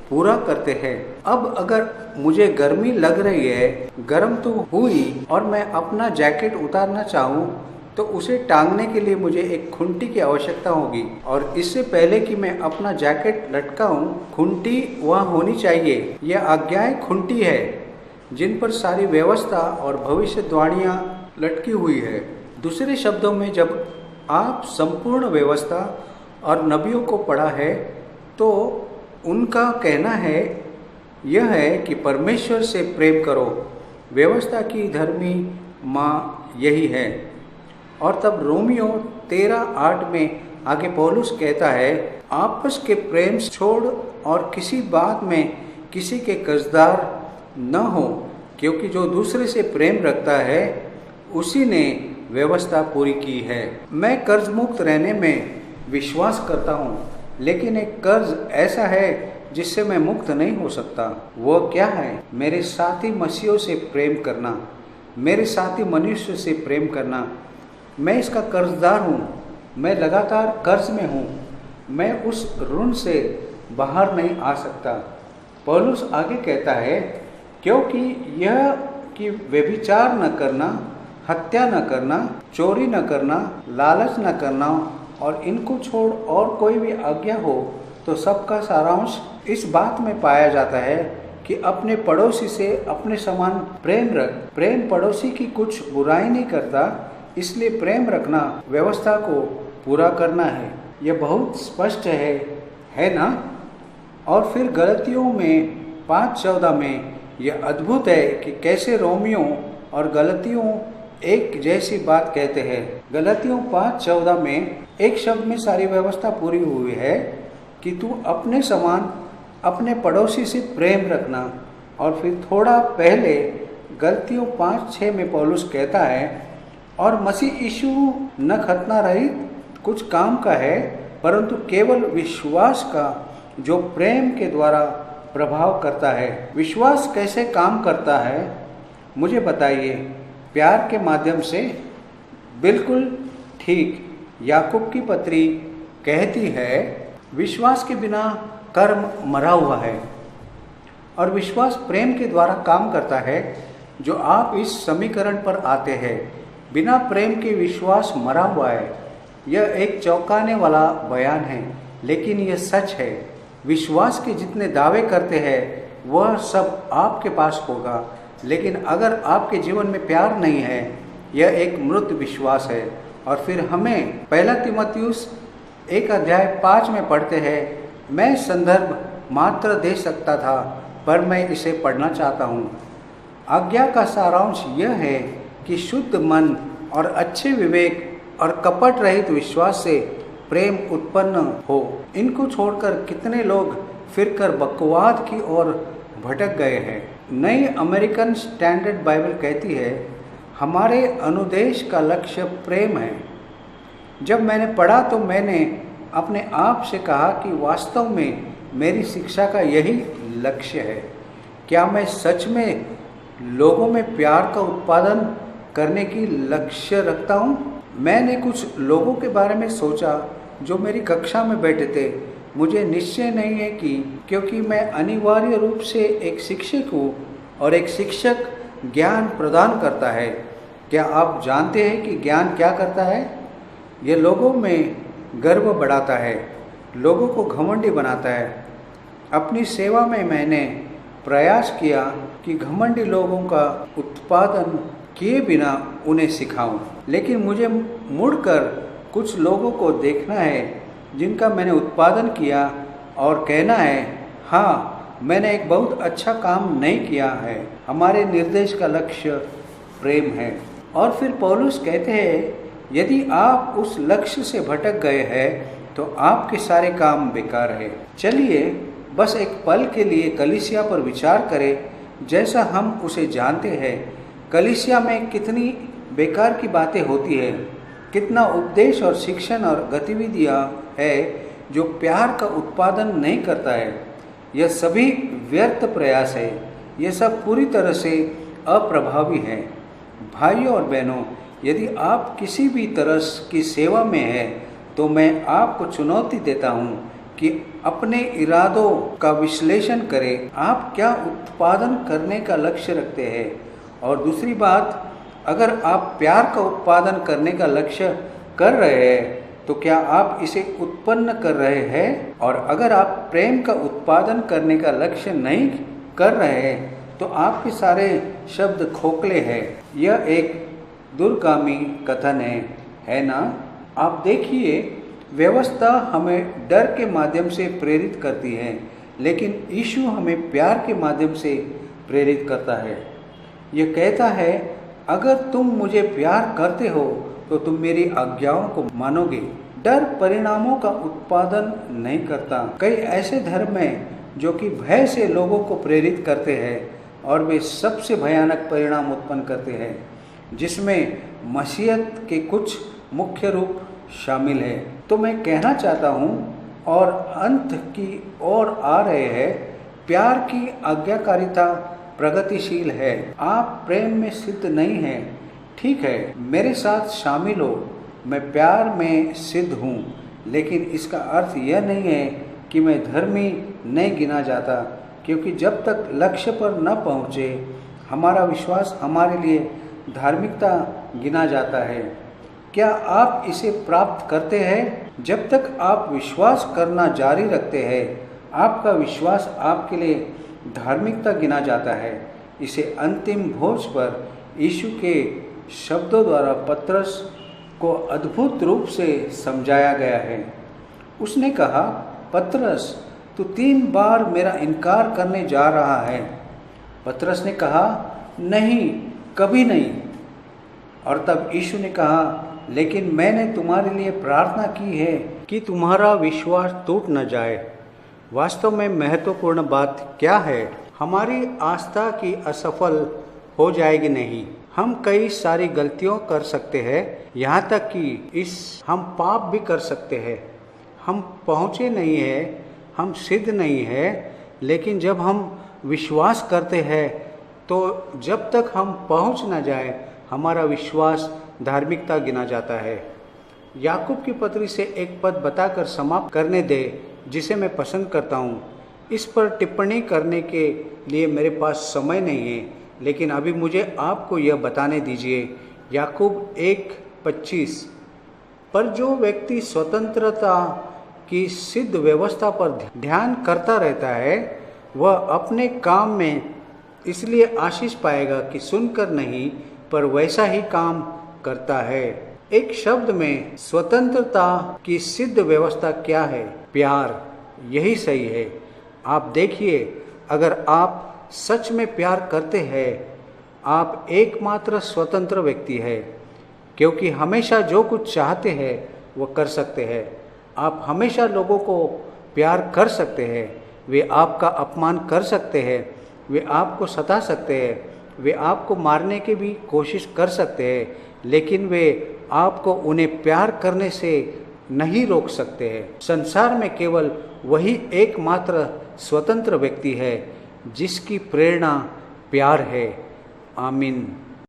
पूरा करते हैं। अब अगर मुझे गर्मी लग रही है, गर्म तो हुई, और मैं अपना जैकेट उतारना चाहूँ तो उसे टांगने के लिए मुझे एक खुंटी की आवश्यकता होगी। और इससे पहले कि मैं अपना जैकेट लटकाऊं, खुंटी वहाँ होनी चाहिए। यह आज्ञाएं खुंटी है जिन पर सारी व्यवस्था और भविष्यवाणियाँ लटकी हुई है। दूसरे शब्दों में, जब आप संपूर्ण व्यवस्था और नबियों को पढ़ा है तो उनका कहना है यह है कि परमेश्वर से प्रेम करो। व्यवस्था की धर्मी माँ यही है। और तब रोमियो 13:8 में आगे पौलुस कहता है, आपस के प्रेम छोड़ और किसी बात में किसी के कर्जदार न हो, क्योंकि जो दूसरे से प्रेम रखता है उसी ने व्यवस्था पूरी की है। मैं कर्ज मुक्त रहने में विश्वास करता हूँ, लेकिन एक कर्ज ऐसा है जिससे मैं मुक्त नहीं हो सकता। वो क्या है? मेरे साथी मसीहों से प्रेम करना, मेरे साथी मनुष्य से प्रेम करना। मैं इसका कर्जदार हूँ, मैं लगातार कर्ज में हूँ, मैं उस ऋण से बाहर नहीं आ सकता। पौलुस आगे कहता है, क्योंकि यह कि व्यभिचार न करना, हत्या न करना, चोरी न करना, लालच न करना, और इनको छोड़ और कोई भी आज्ञा हो तो सबका सारांश इस बात में पाया जाता है कि अपने पड़ोसी से अपने समान प्रेम रख। प्रेम पड़ोसी की कुछ बुराई नहीं करता, इसलिए प्रेम रखना व्यवस्था को पूरा करना है। यह बहुत स्पष्ट है ना? और फिर गलतियों में 5:14 में यह अद्भुत है कि कैसे रोमियों और गलतियों एक जैसी बात कहते हैं। गलतियों 5:14 में एक शब्द में सारी व्यवस्था पूरी हुई है कि तू अपने समान अपने पड़ोसी से प्रेम रखना। और फिर थोड़ा पहले गलतियों 5:6 में पौलुस कहता है, और मसीह यीशु न खतना रहित कुछ काम का है, परंतु केवल विश्वास का जो प्रेम के द्वारा प्रभाव करता है। विश्वास कैसे काम करता है मुझे बताइए। प्यार के माध्यम से। बिल्कुल ठीक। याकूब की पत्री कहती है, विश्वास के बिना कर्म मरा हुआ है, और विश्वास प्रेम के द्वारा काम करता है। जो आप इस समीकरण पर आते हैं, बिना प्रेम के विश्वास मरा हुआ है। यह एक चौंकाने वाला बयान है, लेकिन यह सच है। विश्वास के जितने दावे करते हैं वह सब आपके पास होगा, लेकिन अगर आपके जीवन में प्यार नहीं है, यह एक मृत विश्वास है। और फिर हमें 1 तीमुथियुस 1:5 में पढ़ते हैं। मैं संदर्भ मात्र दे सकता था, पर मैं इसे पढ़ना चाहता हूँ। आज्ञा का सारांश यह है कि शुद्ध मन और अच्छे विवेक और कपट रहित विश्वास से प्रेम उत्पन्न हो। इनको छोड़कर कितने लोग फिरकर बकवाद की ओर भटक गए हैं। नई अमेरिकन स्टैंडर्ड बाइबल कहती है, हमारे अनुदेश का लक्ष्य प्रेम है। जब मैंने पढ़ा तो मैंने अपने आप से कहा कि वास्तव में मेरी शिक्षा का यही लक्ष्य है। क्या मैं सच में लोगों में प्यार का उत्पादन करने की लक्ष्य रखता हूँ? मैंने कुछ लोगों के बारे में सोचा जो मेरी कक्षा में बैठे थे। मुझे निश्चय नहीं है कि क्योंकि मैं अनिवार्य रूप से एक शिक्षक हूँ और एक शिक्षक ज्ञान प्रदान करता है। क्या आप जानते हैं कि ज्ञान क्या करता है? यह लोगों में गर्व बढ़ाता है, लोगों को घमंडी बनाता है। अपनी सेवा में मैंने प्रयास किया कि घमंडी लोगों का उत्पादन किए बिना उन्हें सिखाऊं, लेकिन मुझे मुड़कर कुछ लोगों को देखना है जिनका मैंने उत्पादन किया और कहना है, हाँ, मैंने एक बहुत अच्छा काम नहीं किया है। हमारे निर्देश का लक्ष्य प्रेम है। और फिर पौलुस कहते हैं, यदि आप उस लक्ष्य से भटक गए हैं तो आपके सारे काम बेकार है। चलिए बस एक पल के लिए कलीसिया पर विचार करें जैसा हम उसे जानते हैं। कलीसिया में कितनी बेकार की बातें होती है, कितना उपदेश और शिक्षण और गतिविधियाँ है जो प्यार का उत्पादन नहीं करता है। यह सभी व्यर्थ प्रयास है। यह सब पूरी तरह से अप्रभावी है। भाइयों और बहनों, यदि आप किसी भी तरह की सेवा में हैं तो मैं आपको चुनौती देता हूँ कि अपने इरादों का विश्लेषण करें। आप क्या उत्पादन करने का लक्ष्य रखते हैं? और दूसरी बात, अगर आप प्यार का उत्पादन करने का लक्ष्य कर रहे हैं तो क्या आप इसे उत्पन्न कर रहे हैं? और अगर आप प्रेम का उत्पादन करने का लक्ष्य नहीं कर रहे हैं तो आपके सारे शब्द खोखले हैं। यह एक दूरगामी कथन है ना? आप देखिए, व्यवस्था हमें डर के माध्यम से प्रेरित करती है, लेकिन यीशु हमें प्यार के माध्यम से प्रेरित करता है। यह कहता है, अगर तुम मुझे प्यार करते हो तो तुम मेरी आज्ञाओं को मानोगे। डर परिणामों का उत्पादन नहीं करता। कई ऐसे धर्म हैं जो कि भय से लोगों को प्रेरित करते हैं और वे सबसे भयानक परिणाम उत्पन्न करते हैं, जिसमें मसीहत के कुछ मुख्य रूप शामिल है। तो मैं कहना चाहता हूँ और अंत की ओर आ रहे हैं, प्यार की आज्ञाकारिता प्रगतिशील है। आप प्रेम में सिद्ध नहीं हैं, ठीक है, मेरे साथ शामिल हो। मैं प्यार में सिद्ध हूँ, लेकिन इसका अर्थ यह नहीं है कि मैं धर्मी नहीं गिना जाता, क्योंकि जब तक लक्ष्य पर न पहुँचे हमारा विश्वास हमारे लिए धार्मिकता गिना जाता है। क्या आप इसे प्राप्त करते हैं? जब तक आप विश्वास करना जारी रखते हैं, आपका विश्वास आपके लिए धार्मिकता गिना जाता है। इसे अंतिम भोज पर यीशु के शब्दों द्वारा पतरस को अद्भुत रूप से समझाया गया है। उसने कहा, पतरस, तू 3 बार मेरा इनकार करने जा रहा है। पतरस ने कहा, नहीं, कभी नहीं। और तब यीशु ने कहा, लेकिन मैंने तुम्हारे लिए प्रार्थना की है कि तुम्हारा विश्वास टूट न जाए। वास्तव में महत्वपूर्ण बात क्या है? हमारी आस्था की असफल हो जाएगी नहीं। हम कई सारी गलतियों कर सकते हैं, यहाँ तक कि हम पाप भी कर सकते हैं। हम पहुँचे नहीं हैं, हम सिद्ध नहीं हैं, लेकिन जब हम विश्वास करते हैं तो जब तक हम पहुँच न जाए हमारा विश्वास धार्मिकता गिना जाता है। याकूब की पत्री से एक पद बताकर समाप्त करने दे जिसे मैं पसंद करता हूँ। इस पर टिप्पणी करने के लिए मेरे पास समय नहीं है, लेकिन अभी मुझे आपको यह बताने दीजिए। याकूब 1:25, पर जो व्यक्ति स्वतंत्रता की सिद्ध व्यवस्था पर ध्यान करता रहता है वह अपने काम में इसलिए आशीष पाएगा कि सुनकर नहीं पर वैसा ही काम करता है। एक शब्द में स्वतंत्रता की सिद्ध व्यवस्था क्या है? प्यार। यही सही है। आप देखिए, अगर आप सच में प्यार करते हैं आप एकमात्र स्वतंत्र व्यक्ति है, क्योंकि हमेशा जो कुछ चाहते हैं वो कर सकते हैं। आप हमेशा लोगों को प्यार कर सकते हैं। वे आपका अपमान कर सकते हैं, वे आपको सता सकते हैं, वे आपको मारने की भी कोशिश कर सकते हैं, लेकिन वे आपको उन्हें प्यार करने से नहीं रोक सकते हैं। संसार में केवल वही एकमात्र स्वतंत्र व्यक्ति है जिसकी प्रेरणा प्यार है। आमीन।